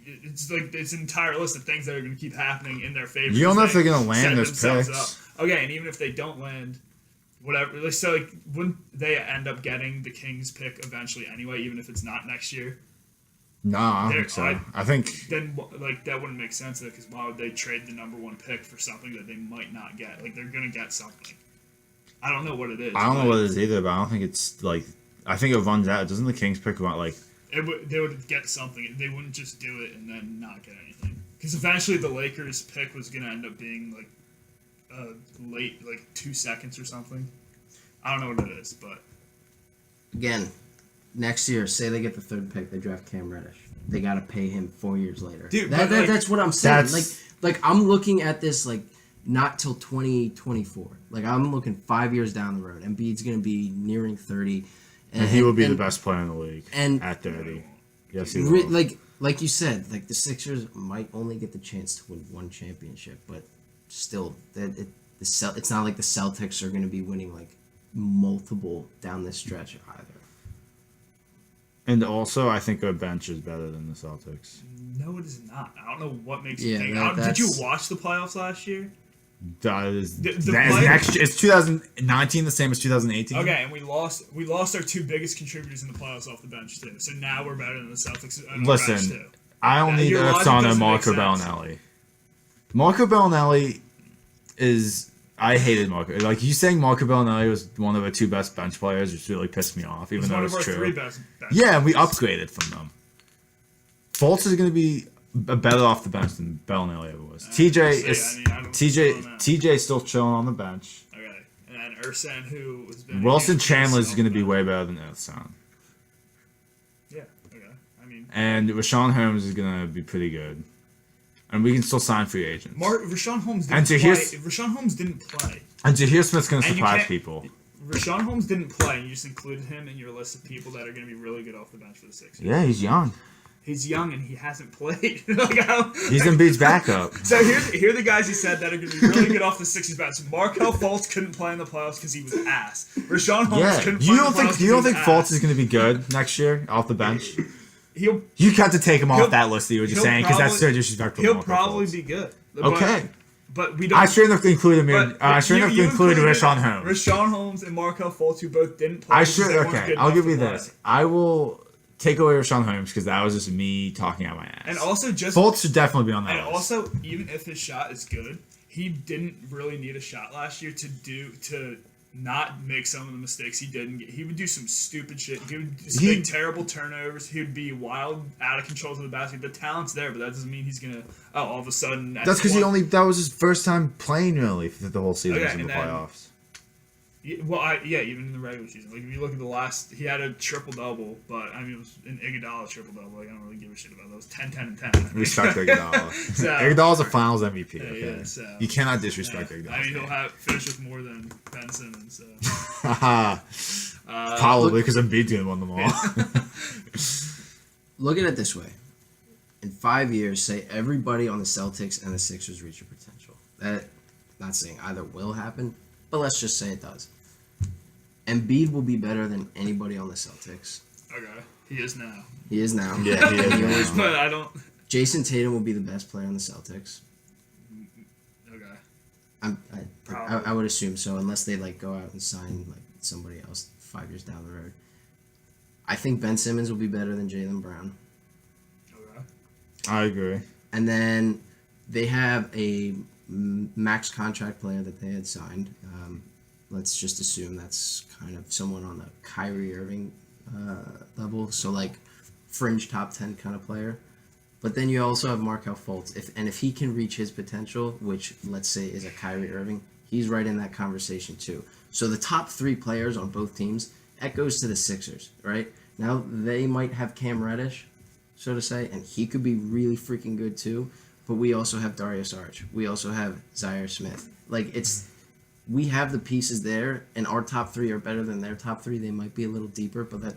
it's like it's an entire list of things that are gonna keep happening in their favor. You don't know if They they're gonna land set those themselves picks. up. Okay, and even if they don't land, whatever. So wouldn't they end up getting the Kings pick eventually anyway, even if it's not next year? No, I don't They're- think so. I think Then that wouldn't make sense because why would they trade the number 1 pick for something that they might not get? Like they're gonna get something. I don't know what it is. I don't know but what it is either, but I don't think it's like. I think it runs out. Doesn't the Kings pick about like? They would get something. They wouldn't just do it and then not get anything. Because eventually the Lakers pick was gonna end up being like late, like 2 seconds or something. I don't know what it is, but Again, next year, say they get the 3rd pick, they draft Cam Reddish. They gotta pay him 4 years later. Dude, That- but, like, that's what I'm saying. that's- Like I'm looking at this like not till 2024. Like I'm looking 5 years down the road. Embiid's gonna be nearing 30, And he will be the best player in the league and- at 30. Yes, he Re- will. like you said, like the Sixers might only get the chance to win 1 championship, but still, it's not like the Celtics are going to be winning like multiple down this stretch either. And also, I think our bench is better than the Celtics. no, it is not. I don't know what makes you Yeah, think. that- Did you that's- watch the playoffs last year? That is The that is play- next. It's 2019, the same as 2018. Okay, and we lost our 2 biggest contributors in the playoffs off the bench too. So now we're better than the Celtics on the bench Listen, too. I don't need Your Earth's logic on doesn't Marco make sense. Bellinelli. Marco Bellinelli, is I hated Marco. Like you saying Marco Bellinelli was one of our 2 best bench players, which really pissed me off, even He's though one it's of our true. 3 best. Yeah, and we upgraded from them. Fultz is going to be better off the bench than Bellinelli ever was. TJ is I don't know. TJ's still chilling on the bench. Okay, and Ursan, who has been Wilson Chandler is going to be way better than Ersan. Yeah. Okay. I mean, And Rashawn Holmes is going to be pretty good. And we can still sign free agents. Rashawn Holmes didn't And play. Tahir- Rashawn Holmes didn't play. And Tahir Smith's going to And you surprise can't- people. Rashawn Holmes didn't play, and you just included him in your list of people that are going to be really good off the bench for the Sixers. Yeah, he's young. He's young and he hasn't played. Like, He's Embiid's backup. So here are the guys he said that are going to be really good off the Sixers bench. Markel Fultz couldn't play in the playoffs because he was ass. Rashawn Holmes Yeah, couldn't play you in don't the playoffs think 'cause you don't he was think Fultz ass. is going to be good next year off the bench? He'll You got to take him He'll- off that list that you were just he'll saying because that's so probably- disrespectful. he'll to Marco probably Fultz. be good. Okay. But we don't. I shouldn't have included him. but I shouldn't have you included Rashawn Holmes. Rashawn Holmes and Markel Fultz, who both didn't play. I because should. they weren't Okay, good I'll enough give to you play. this. I will take away Rashawn Holmes because that was just me talking out my ass. And also just Fultz should definitely be on that And list. also, even if his shot is good, he didn't really need a shot last year to not make some of the mistakes he didn't get. He would do some stupid shit. He would make terrible turnovers. He would be wild, out of control to the basket. The talent's there, but that doesn't mean he's gonna. Oh, all of a sudden. That's because that was his first time playing really for the whole season Okay, in and the then- playoffs. Even in the regular season. Like, if you look at the last, he had a triple-double, but, I mean, it was an Iguodala triple-double. Like, I don't really give a shit about those. 10, 10, and 10. Respect Iguodala. So- Iguodala's a Finals MVP. Okay? yeah, so- You cannot disrespect Yeah. Iguodala. I mean, he'll finish with more than Ben Simmons, so. Probably because Embiid's gonna win them all. Look at it this way. In 5 years, say everybody on the Celtics and the Sixers reach their potential. That, not saying either will happen, but let's just say it does. Embiid will be better than anybody on the Celtics. Okay. He is now. He is now. Yeah, he is now. But I don't. Jason Tatum will be the best player on the Celtics. Okay. I would assume so, unless they go out and sign somebody else 5 years down the road. I think Ben Simmons will be better than Jaylen Brown. Okay. I agree. And then they have a max contract player that they had signed. Let's just assume that's kind of someone on the Kyrie Irving level, so fringe top 10 kind of player. But then you also have Markel Fultz. If he can reach his potential, which let's say is a Kyrie Irving, he's right in that conversation too. So the top 3 players on both teams, that goes to the Sixers, right? Now they might have Cam Reddish, so to say, and he could be really freaking good too. But we also have Darius Arch. We also have Zaire Smith. We have the pieces there, and our top 3 are better than their top 3. They might be a little deeper, but that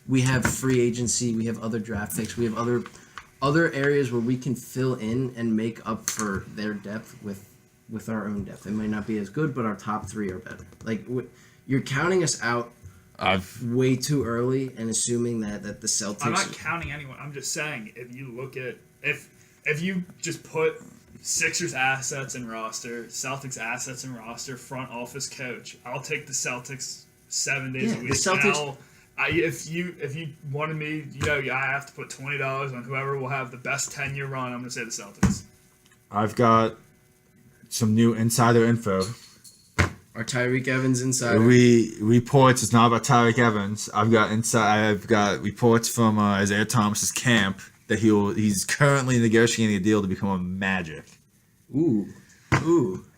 we have free agency. We have other draft picks. We have other areas where we can fill in and make up for their depth with our own depth. It might not be as good, but our top 3 are better. You're counting us out way too early and assuming that the Celtics. I'm not counting anyone. I'm just saying, if you look at if you just put Sixers assets and roster, Celtics assets and roster, front office coach, I'll take the Celtics 7 days a week. The Celtics. And if you wanted me, I have to put $20 on whoever will have the best 10-year run. I'm gonna say the Celtics. I've got some new insider info. Our Tyreek Evans insider. Reports. It's not about Tyreek Evans. I've got reports from Isaiah Thomas's camp that he's currently negotiating a deal to become a Magic. Ooh.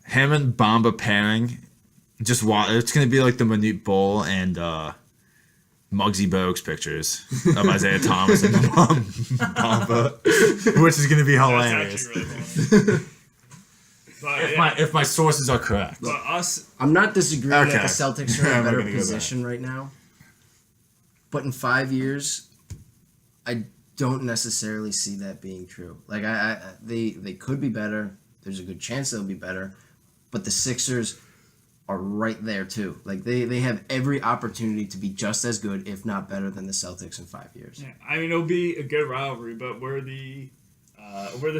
Him and Bamba pairing. Just it's gonna be like the Manute Bol and Muggsy Bogues pictures of Isaiah Thomas and Bamba, which is gonna be hilarious. That's actually really funny. But, If my sources are correct. but us, I'm not disagreeing Okay. that the Celtics are in a I'm better gonna go position right now. But in 5 years, I don't necessarily see that being true. They could be better. There's a good chance they'll be better. But the Sixers are right there too. They have every opportunity to be just as good, if not better, than the Celtics in 5 years. yeah, I mean, it'll be a good rivalry, but we're the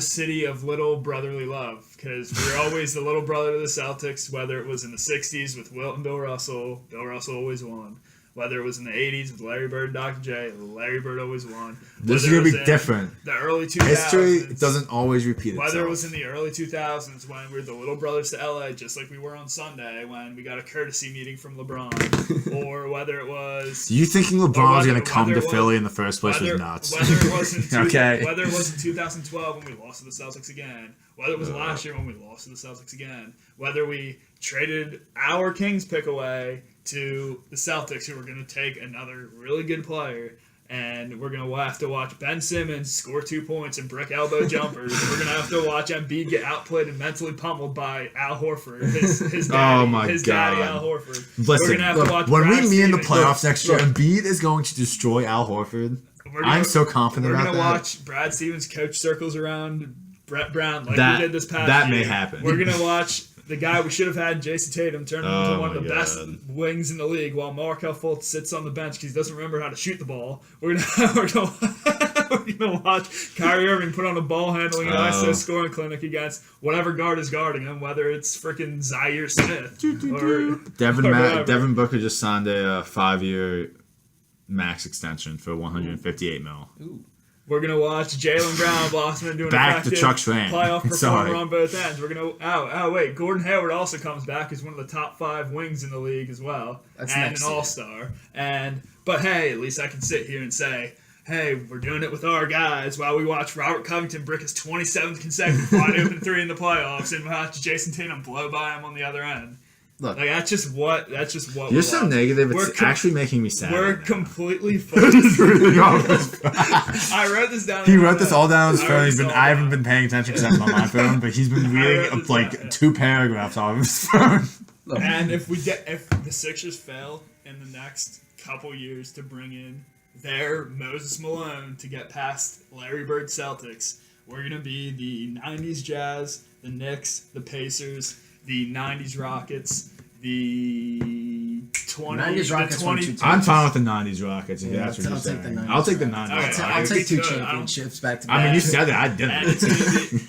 city of little brotherly love, because we're always the little brother to the Celtics, whether it was in the 60s with Wilt and Bill Russell. Bill Russell always won. Whether it was in the 80s with Larry Bird and Dr. J, Larry Bird always won. This is Whether gonna it be was in different. The early 2000s. History doesn't always repeat itself. Whether it was in the early 2000s when we were the little brothers to LA, just like we were on Sunday when we got a courtesy meeting from LeBron, or whether it was... You thinking LeBron was whether- going to come whether to it was- Philly in the first place was whether, nuts. whether it was in Okay. whether it was in 2012 when we lost to the Celtics again, whether it was last year when we lost to the Celtics again, whether we traded our Kings pick away to the Celtics, who were going to take another really good player, and we're going to have to watch Ben Simmons score 2 points and brick elbow jumpers. We're going to have to watch Embiid get outplayed and mentally pummeled by Al Horford, his daddy, Oh my daddy God. Al Horford. Listen, we're going to have to watch when Brad we meet in the Stevens. playoffs next year, look. Embiid is going to destroy Al Horford. We're gonna- I'm so confident We're about gonna that. watch Brad Stevens coach circles around Brett Brown like That- we did this past that year. may happen. We're gonna watch the guy we should have had, Jason Tatum, turn Oh into one of my the best God. wings in the league, while Markel Fultz sits on the bench because he doesn't remember how to shoot the ball. We're gonna watch Kyrie Irving put on a ball handling and Oh. ISO scoring clinic against whatever guard is guarding him, whether it's freaking Zaire Smith or whatever. Devin Booker just signed a 5-year max extension for $158 million. We're gonna watch Jaylen Brown blossom into an Back to effective Chuck Schramm. playoff performer Sorry. on both ends. We're gonna wait. Gordon Hayward also comes back as one of the top 5 wings in the league as well, That's and next an year. all-star. But hey, at least I can sit here and say, hey, we're doing it with our guys while we watch Robert Covington brick his 27th consecutive wide open 3 in the playoffs, and watch Jason Tatum blow by him on the other end. Look. Like that's just what You're we're so watching. negative, We're it's com- actually making me sad. We're right now. completely focused. Really awful. I wrote this down. He wrote this all down on his I phone. wrote He's this been. all I haven't down. been paying attention except on my phone, but he's been wrote reading this like down. 2 paragraphs off of his phone. Look, And if the Sixers fail in the next couple years to bring in their Moses Malone to get past Larry Bird Celtics, we're gonna be the '90s Jazz, the Knicks, the Pacers, the '90s Rockets, the 90s Rockets won 2 I'm fine with the '90s Rockets. If Yeah, that's what I'll you're take the saying. 90s I'll take the Alright, '90s. I'll Rockets. take 2 Good. championships back to I mean, back. you said that. I And didn't. it's gonna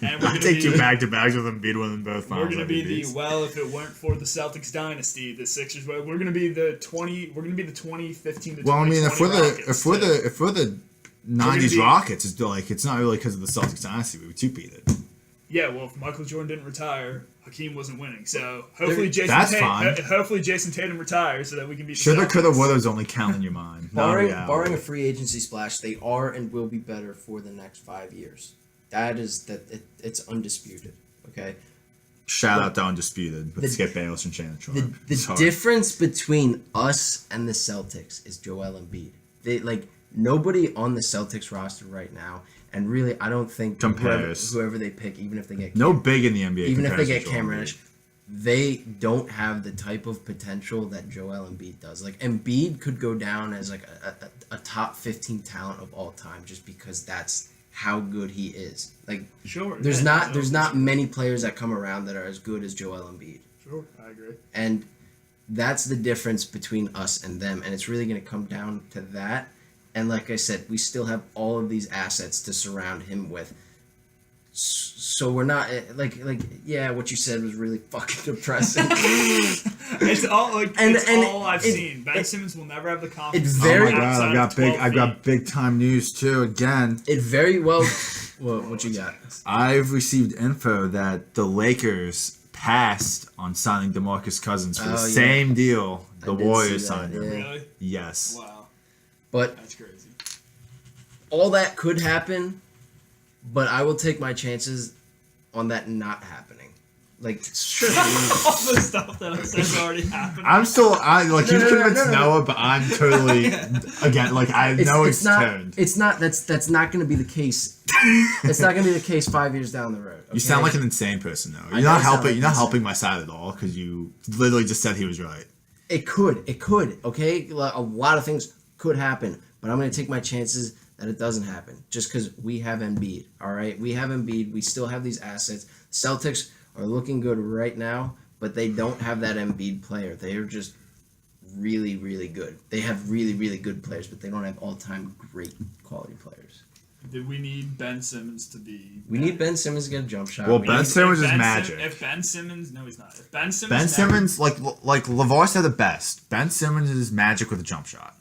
be, and we're I gonna take be 2 the- back-to-backs with Embiid winning both We're finals. gonna be the MVPs. if it weren't for the Celtics dynasty, the Sixers. We're gonna be the 2015 to Well, I mean, if we're the Rockets, too. if we're the '90s be- Rockets, it's like it's not really because of the Celtics dynasty. We were 2-peated. Yeah, well, if Michael Jordan didn't retire, Hakeem wasn't winning. So hopefully That's fine. Hopefully Jason Tatum retires so that we can beat the Shoulda, Celtics. coulda, woulda's only count in your mind. not reality. Barring a free agency splash, they are and will be better for the next 5 years. It's undisputed. Okay. Shout out to Undisputed with The- Skip Bayless and Shannon Sharp. The Sorry. difference between us and the Celtics is Joel Embiid. They nobody on the Celtics roster right now, and really I don't think Compares. whoever they pick, even if they get No big in the NBA. even if they compares get to Cam Joel Embiid. Reddish, they don't have the type of potential that Joel Embiid does. Like Embiid could go down as like a top 15 talent of all time just because that's how good he is. Like Sure. there's yeah, not many players that come around that are as good as Joel Embiid. Sure, I agree. And that's the difference between us and them. And it's really going to come down to that. And like I said, we still have all of these assets to surround him with. So we're not yeah, what you said was really fucking depressing. It's all And- it's and all I've it- seen. Ben Simmons will never have the confidence. It's Oh very- my god, outside I've of got 12 big. I've got big time news too. Again, It very well. What you got? I've received info that the Lakers passed on signing DeMarcus Cousins for the Oh, yeah. same deal the I did Warriors see that, signed him. yeah. Really? Yes. Wow, But that's crazy. all that could happen. But I will take my chances on that not happening. Like sure. All the stuff that I said already happened. I'm still. You no, convinced no. Noah, but I'm totally again. Like I know it's not. turned. It's not. That's not going to be the case. It's not going to be the case 5 years down the road. You sound like an insane person, though. I You're know not I sound helping. like You're not this. helping my side at all because you literally just said he was right. It could. Okay, a lot of things could happen, but I'm going to take my chances that it doesn't happen just because we have Embiid. All right, we have Embiid. We still have these assets. Celtics are looking good right now, but they don't have that Embiid player. They are just really, really good. They have really, really good players, but they don't have all-time great quality players. Did we need Ben Simmons to be? We need Ben Simmons to get a jump shot. Well, We Ben need- Simmons is If magic. If Ben Simmons, no, he's not. If Ben Simmons, Ben never- Simmons, like LeVar said it best. Ben Simmons is magic with a jump shot.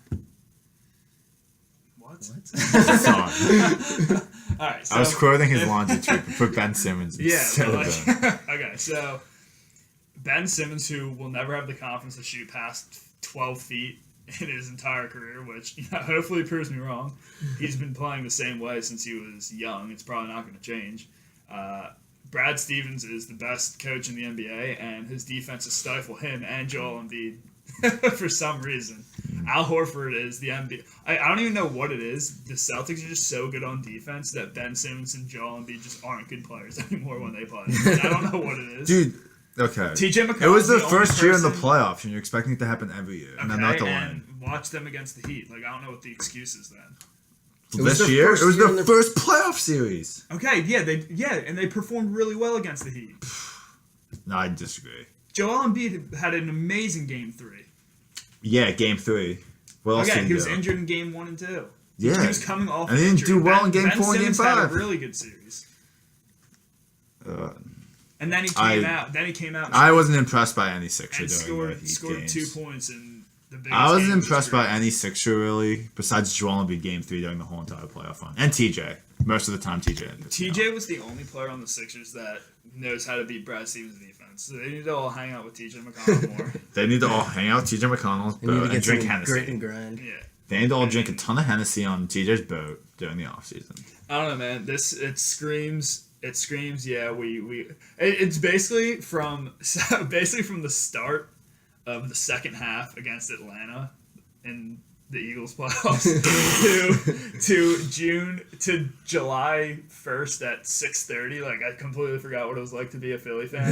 What? Sorry. All right. So I was quoting his if- laundry tweet, but put Ben Simmons Yeah, instead but of like, Ben. okay, so Ben Simmons, who will never have the confidence to shoot past 12 feet in his entire career, which hopefully proves me wrong. He's been playing the same way since he was young. It's probably not going to change. Brad Stevens is the best coach in the NBA, and his defenses stifle him and Joel Embiid for some reason. Al Horford is the NBA. I don't even know what it is. The Celtics are just so good on defense that Ben Simmons and Joel Embiid just aren't good players anymore when they play. I don't know what it is. Dude, okay. TJ McConnell. It was the only first year in the person- playoffs, and you're expecting it to happen every year, and then not to and win. watch them against the Heat. Like, I don't know what the excuse is then. It was This the year, first it was year the in first playoff series. Okay, and they performed really well against the Heat. No, I disagree. Joel Embiid had an amazing Game 3. Yeah, game 3. What else Okay, did he was do? injured in Game 1 and 2. Yeah. He was coming off And he didn't injury. do well in Game 4 and Game Simmons had 5. a really good series. And then he I- came out. I wasn't impressed by any Sixer and during the Heat scored games. 2 points in the biggest I wasn't game of his impressed by career. any Sixer really, besides Joel Embiid game 3 during the whole entire playoff run, and TJ. Most of the time, TJ. didn't piss me TJ off. was the only player on the Sixers that knows how to beat Brad Stevens' defense. So they need to all hang out with TJ McConnell more. They need to all hang out with TJ McConnell's They need to boat get and drink some grit Hennessy. and grind. Yeah. They need to all drink a ton of Hennessy on TJ's boat during the offseason. I don't know, man. It screams. Yeah, it's basically from the start of the second half against Atlanta in the Eagles playoffs to July 1st at 6:30. Like, I completely forgot what it was like to be a Philly fan.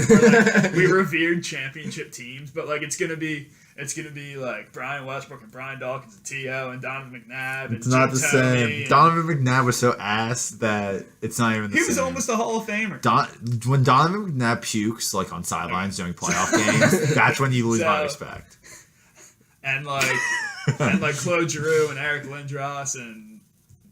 Like, we revered championship teams, but like it's gonna be like Brian Westbrook and Brian Dawkins and T.O. and Donovan McNabb and It's not Joe the Tony same. and- Donovan McNabb was so ass that it's not even the He same. was almost a Hall of Famer. When Donovan McNabb pukes like on sidelines during playoff games, that's when you lose my So- respect. And like Claude Giroux and Eric Lindros and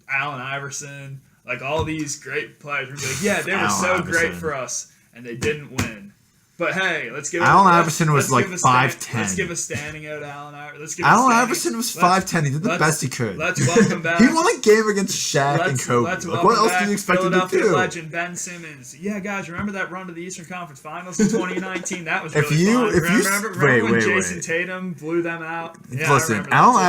Allen Iverson, like all these great players were like, yeah, they were Allen so great Iverson. for us, and they didn't win. But hey, let's give Allen let's- Iverson was let's like give a stand- 5'10". Let's give a standing out to Allen Iverson. Allen Iverson was 5'10". He did the let's- best he could. Let's welcome back. He won a game against Shaq and Kobe. Let's Like, welcome what else back do you expect him to Philadelphia do? legend Ben Simmons. Yeah, guys, remember that run to the Eastern Conference Finals in 2019? That was If really you- fun. if you- remember when wait, Jason wait. Tatum blew them out? Yeah, I Listen, remember that Allen too.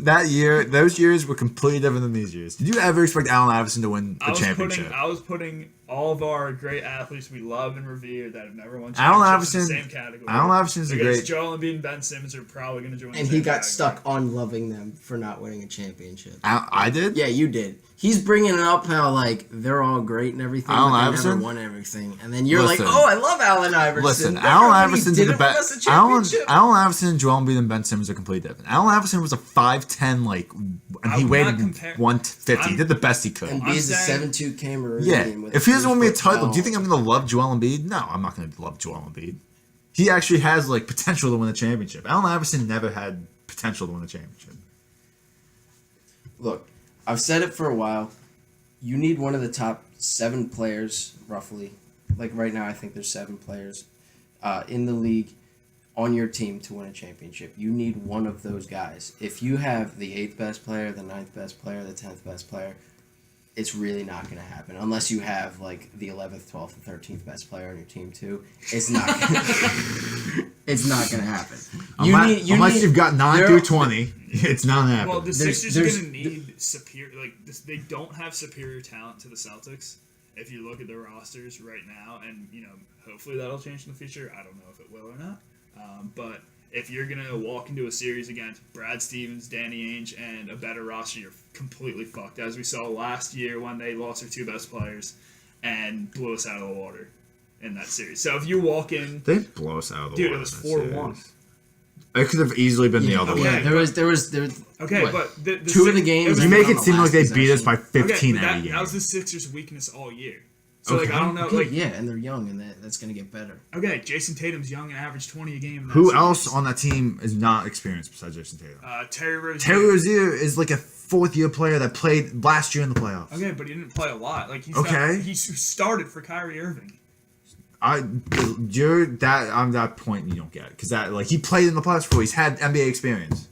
Iverson those years were completely different than these years. Did you ever expect Allen Iverson to win the championship? I was putting all of our great athletes we love and revere that have never won Allen championships in Iverson- the same category. Allen Iverson's a because great. Joel Embiid and Ben Simmons are probably going to join. And the he same got category. stuck on loving them for not winning a championship. I did. Yeah, you did. He's bringing it up how like they're all great and everything, Allen but they Iverson? never won everything. And then you're Listen. like, "Oh, I love Allen Iverson." Listen, Remember Allen when he Iverson's didn't the win us a best. Allen championship? Iverson and Joel Embiid and Ben Simmons are completely different. Allen Iverson was a 5'10", like, and he I'm weighed not compar- 150. He I'm- did the best he could. And I'm he's a saying- 7'2" Cameroon. Yeah, with if he doesn't win me a 3-foot title, do you think tall. I'm gonna love Joel Embiid? No, I'm not gonna love Joel Embiid. He actually has like potential to win a championship. Allen Iverson never had potential to win a championship. Look, I've said it for a while. You need one of the top 7 players, roughly. Like right now, I think there's 7 players in the league on your team to win a championship. You need one of those guys. If you have the 8th best player, the 9th best player, the 10th best player, it's really not going to happen. Unless you have like the 11th, 12th, and 13th best player on your team too. It's not it's not going to happen. Unless you've got 9 there- through 20, it's not happening. Well, the There's- Sixers there's- are going to need superior. Like they don't have superior talent to the Celtics. If you look at their rosters right now, and hopefully that'll change in the future. I don't know if it will or not. But if you're gonna walk into a series against Brad Stevens, Danny Ainge, and a better roster, you're completely fucked. As we saw last year when they lost their 2 best players and blew us out of the water in that series. So if you walk in, they blow us out of the dude, water. it was in that 4-1. series. It could have easily been the other okay. way. There was Okay, what, but the 2 of the Six- games. it was- You make on it the seem like last they beat us possession. by 15 okay, every that was game. the Sixers' weakness all year. So Okay. like I don't know. Okay, Like yeah, and they're young, and that's gonna get better. okay, Jason Tatum's young and averaged 20 a game. In that Who series. else on that team is not experienced besides Jason Tatum? Terry Rozier. Terry Rozier is like a fourth-year player that played last year in the playoffs. Okay, but he didn't play a lot. Like he's Okay. he started for Kyrie Irving. On that point you don't get it because that like he played in the playoffs before. He's had NBA experience.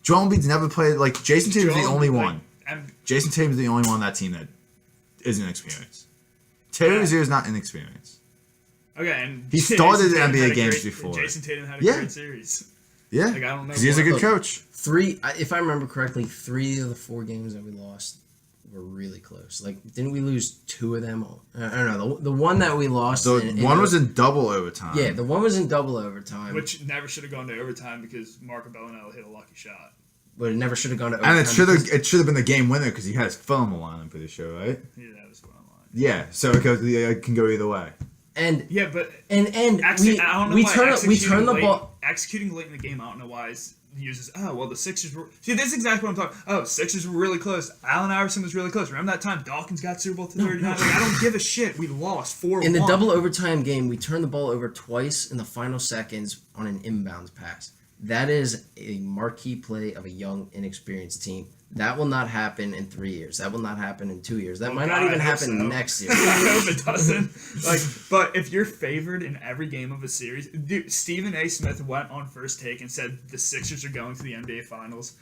Joel Embiid's never played like Jason Tatum's the Joel only Embiid, one. Jason Tatum's the only one on that team that isn't experienced. Terry Yeah. Rozier is not inexperienced. Okay, and He Jason started in Tatum NBA had a games great- before. Jason Tatum had a Yeah. great series. Yeah, Like, I don't know because he's a what- good Look, coach. If I remember correctly, 3 of the 4 games that we lost were really close. Like, didn't we lose 2 of them? I don't know. The one that we lost. So in one was in double overtime. Yeah, the one was in double overtime. Which never should have gone to overtime because Marco Bellinelli hit a lucky shot. but it never should have gone to overtime. And it should have been the game winner because he had his phone on the line. I'm pretty sure, right? Yeah, that was one line. Yeah, so it can go either way. And Yeah, but and actually, I don't know we why turn the ball. executing late in the game. I don't know why he uses. Oh well, the Sixers were. See, this is exactly what I'm talking. Oh, Sixers were really close. Allen Iverson was really close. Remember that time Dawkins got Super Bowl to 39? Like, I don't give a shit. We lost 4-1 In the double overtime game, we turned the ball over twice in the final seconds on an inbounds pass. That is a marquee play of a young, inexperienced team. That will not happen in 3 years. That will not happen in 2 years. That Oh, might God, not even I hope happen so. next year. I hope it doesn't. Like, but if you're favored in every game of a series, dude, Stephen A. Smith went on First Take and said the Sixers are going to the NBA Finals.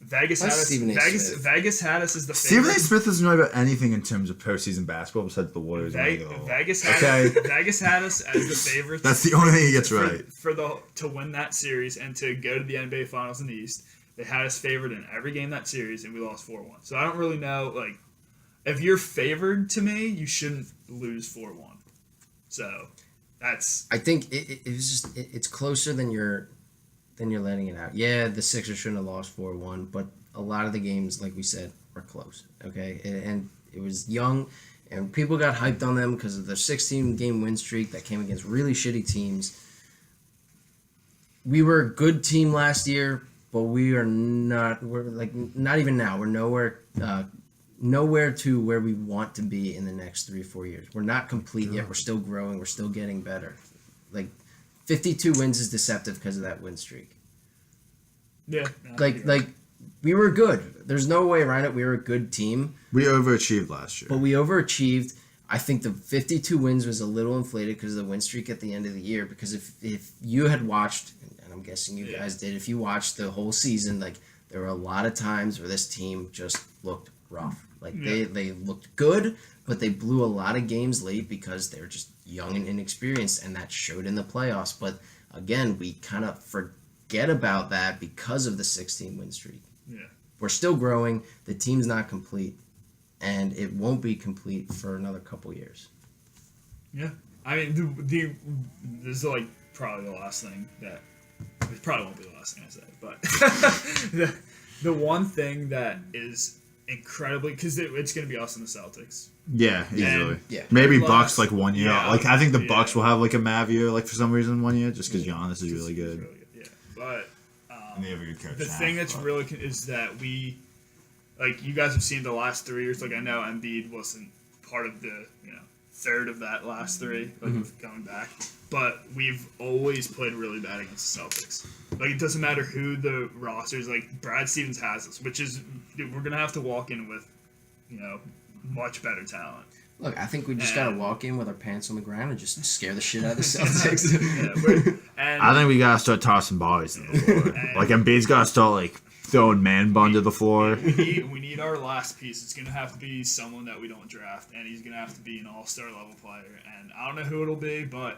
Vegas had That's us. Stephen A. Smith. Vegas had us as the Stephen favorite. A. Smith doesn't know about anything in terms of postseason basketball besides the Warriors. winning it all. Vegas had Okay. Vegas had us as the favorites. That's the only thing he gets right. To win that series and to go to the NBA Finals in the East. They had us favored in every game that series, and we lost 4-1. So I don't really know. Like, if you're favored to me, you shouldn't lose 4-1. So that's I think it was just it's closer than you're letting it out. Yeah, the Sixers shouldn't have lost 4-1, but a lot of the games, like we said, were close. Okay, and it was young, and people got hyped on them because of their 16-game win streak that came against really shitty teams. We were a good team last year, but we are not. We're like not even now. We're nowhere to where we want to be in the next 3 or 4 years. We're not complete yet. We're still growing. We're still getting better. Like 52 wins is deceptive because of that win streak. yeah. Like we were good. There's no way around it. We were a good team, We overachieved last year. but we overachieved. I think the 52 wins was a little inflated because of the win streak at the end of the year. Because if you had watched, and I'm guessing you guys did, if you watched the whole season, like there were a lot of times where this team just looked rough. Like they looked good, but they blew a lot of games late because they were just young and inexperienced, and that showed in the playoffs. But again, we kind of forget about that because of the 16 win streak. Yeah. We're still growing. The team's not complete, and it won't be complete for another couple years. Yeah. I mean, this is like probably the last thing that it probably won't be the last thing I say, but the one thing that is incredibly because it's going to be us and the Celtics. Yeah, easily. yeah. Maybe Last- Bucks like 1 year. yeah, like I think the yeah. Bucks will have like a Mav year like for some reason 1 year just because Giannis is really good. Yeah, but And they have a good coach. the now, thing that's but- really is that we, like you guys have seen the last 3 years. Like I know Embiid wasn't part of the third of that last 3, like of going back, but we've always played really bad against the Celtics. Like it doesn't matter who the roster is. Like Brad Stevens has us, which is we're gonna have to walk in with, much better talent. Look, I think we just got to walk in with our pants on the ground and just scare the shit out of the Yeah, Celtics. and I think we gotta start tossing bodies to the floor. Like Embiid's gotta start like throwing man bun to the floor. we need our last piece. It's gonna have to be someone that we don't draft, and he's gonna have to be an all-star level player. And I don't know who it'll be, but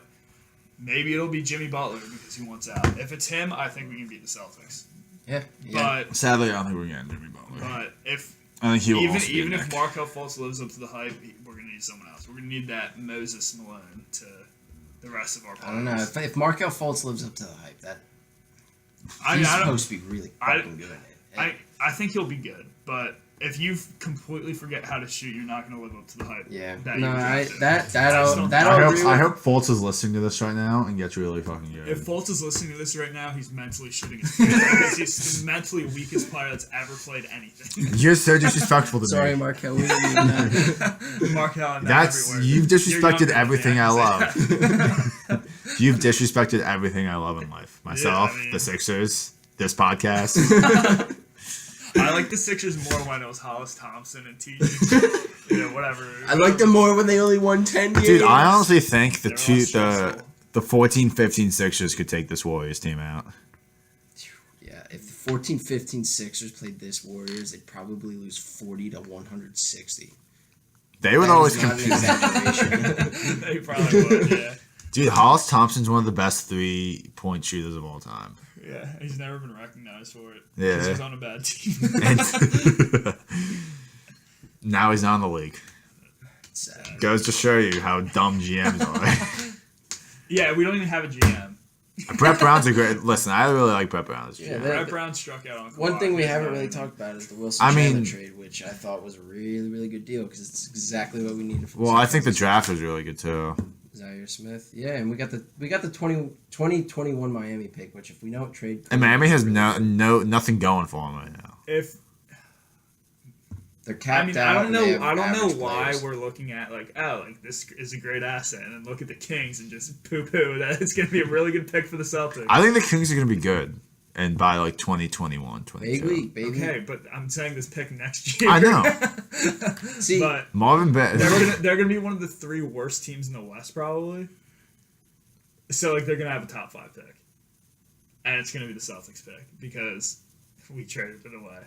maybe it'll be Jimmy Butler because he wants out. If it's him, I think we can beat the Celtics. yeah. But Sadly, I don't think we're getting Jimmy Butler. if I think he will even also be even a if Knick. Markel Fultz lives up to the hype, we're gonna need someone else. We're gonna need that Moses Malone to the rest of our players. I don't know. If Markel Fultz lives up to the hype, I he's don't. supposed to be really I- fucking good. I think he'll be good, but if you completely forget how to shoot, you're not going to live up to the hype. Yeah. That No, you I projected. I hope Fultz is listening to this right now and gets really fucking good. If Fultz is listening to this right now, he's mentally shitting his pants because he's the mentally weakest player that's ever played anything. You're so disrespectful to Sorry, me. Markel. We didn't mean that. Mark Allen, You've disrespected You're younger everything I than me, love. You've disrespected everything I love in life. Myself, I mean- the Sixers, this podcast. I like the Sixers more when it was Hollis Thompson and T. Whatever. I like them more when they only won 10 games. Dude, I honestly think They're all stressful. the 14-15 Sixers could take this Warriors team out. Yeah, if the 14-15 Sixers played this Warriors, they'd probably lose 40 to 160. They would That always is not an compete. exaggeration. They probably would, yeah. Dude, Hollis Thompson's one of the best 3-point shooters of all time. Yeah, he's never been recognized for it. Yeah. Because he's on a bad team. And now he's not in the league. Sad. Goes to show you how dumb GMs are. Yeah, we don't even have a GM. Brett Brown's a great. Listen, I really like Brett Brown as GM. Yeah, Brett Brown struck out on Kawhi. One thing we He's haven't not really even- talked about is the Wilson I Chandler mean- trade, which I thought was a really, really good deal because it's exactly what we needed. From Well, I think the Sixers. draft was really good too. Zaire Smith, yeah, and we got the 2021 Miami pick, which if we don't trade, And Miami has nothing going for him right now. If they're capped I mean, out. I don't and know. they have I don't know average why players. we're looking at this is a great asset, and then look at the Kings and just poo-poo that it's going to be a really good pick for the Celtics. I think the Kings are going to be good, and by like 2021, 22. Big league, baby. Okay, but I'm saying this pick next year. I know. See, but Marvin Bagley. they're gonna be one of the 3 worst teams in the West probably. So like they're gonna have a top 5 pick, and it's gonna be the Celtics pick because we traded it away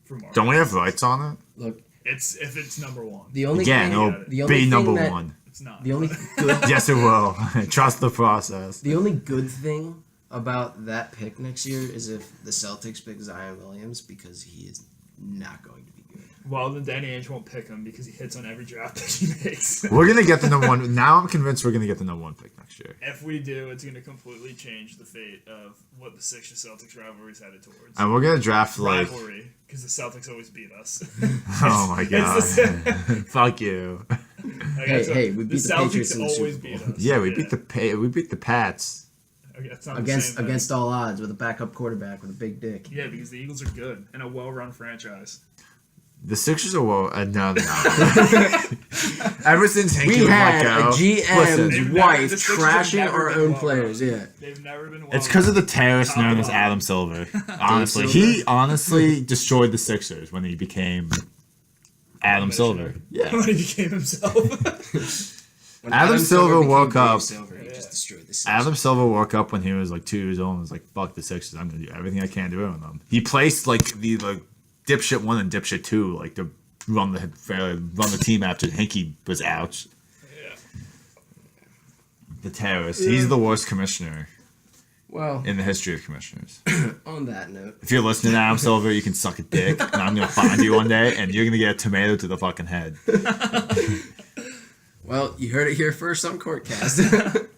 for Mark. Don't we have rights on it? look, It's if it's number 1. the only Again, thing, it'll the only be thing number that- 1. It's not. the only good, Yes, it will. Trust the process. the only good thing about that pick next year is if the Celtics pick Zion Williams because he is not going to be good. Well, then Danny Ainge won't pick him because he hits on every draft pick he makes. We're going to get the number 1. Now I'm convinced we're going to get the number 1 pick next year. If we do, it's going to completely change the fate of what the Sixers Celtics rivalry is headed towards. And we're going to draft like... Rivalry, because the Celtics always beat us. Oh my god. It's the Fuck you. Like, Hey, we beat the Celtics Patriots in the always Super beat Bowl. us. Yeah, we beat the Pats. Okay, that's not the Against same thing. against all odds with a backup quarterback with a big dick. Yeah, because the Eagles are good and a well-run franchise. The Sixers are no, they're not. Ever since Hinkie We was had let go, a GM's They've never- wife the Sixers have trashing never our been own well players. run. Yeah, They've never been well. it's because of the terrorist Top known of as all. Adam Silver. Honestly, Silver? he honestly destroyed the Sixers when he became Adam Silver. Yeah. when he became himself. when Adam Silver became woke Dave up- Silver, he just destroyed the Sixers. Adam Silver woke up when he was like 2 years old and was like, "Fuck the Sixers! I'm gonna do everything I can to ruin them." He placed like the dipshit 1 and dipshit 2 like to run the team after Hinkie was out. Yeah. The terrorist. He's the worst commissioner Well, in the history of commissioners. on that note, If you're listening to Adam Silver, you can suck a dick, and I'm gonna find you one day, and you're gonna get a tomato to the fucking head. well, you heard it here first on CourtCast.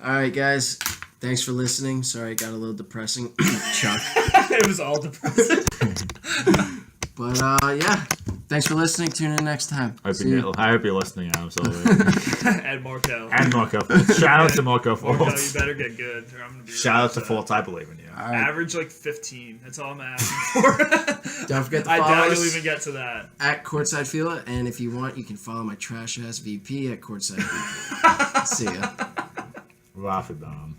All right, guys. Thanks for listening. Sorry, it got a little depressing. Chuck. It was all depressing. But yeah, thanks for listening. Tune in next time. I See you. hope you're listening, Adam Silver. And Markel. And Marco Fultz. Shout out to Marco Markel, you Fultz. better get good, or I'm gonna be. Shout out to upset. Fultz. I believe in you. All right. Average like 15. That's all I'm asking for. Don't forget to I follow doubt us you'll even get to that. at Courtside Fila, and if you want, you can follow my trash ass VP at Courtside VP. See ya. Rotterdam.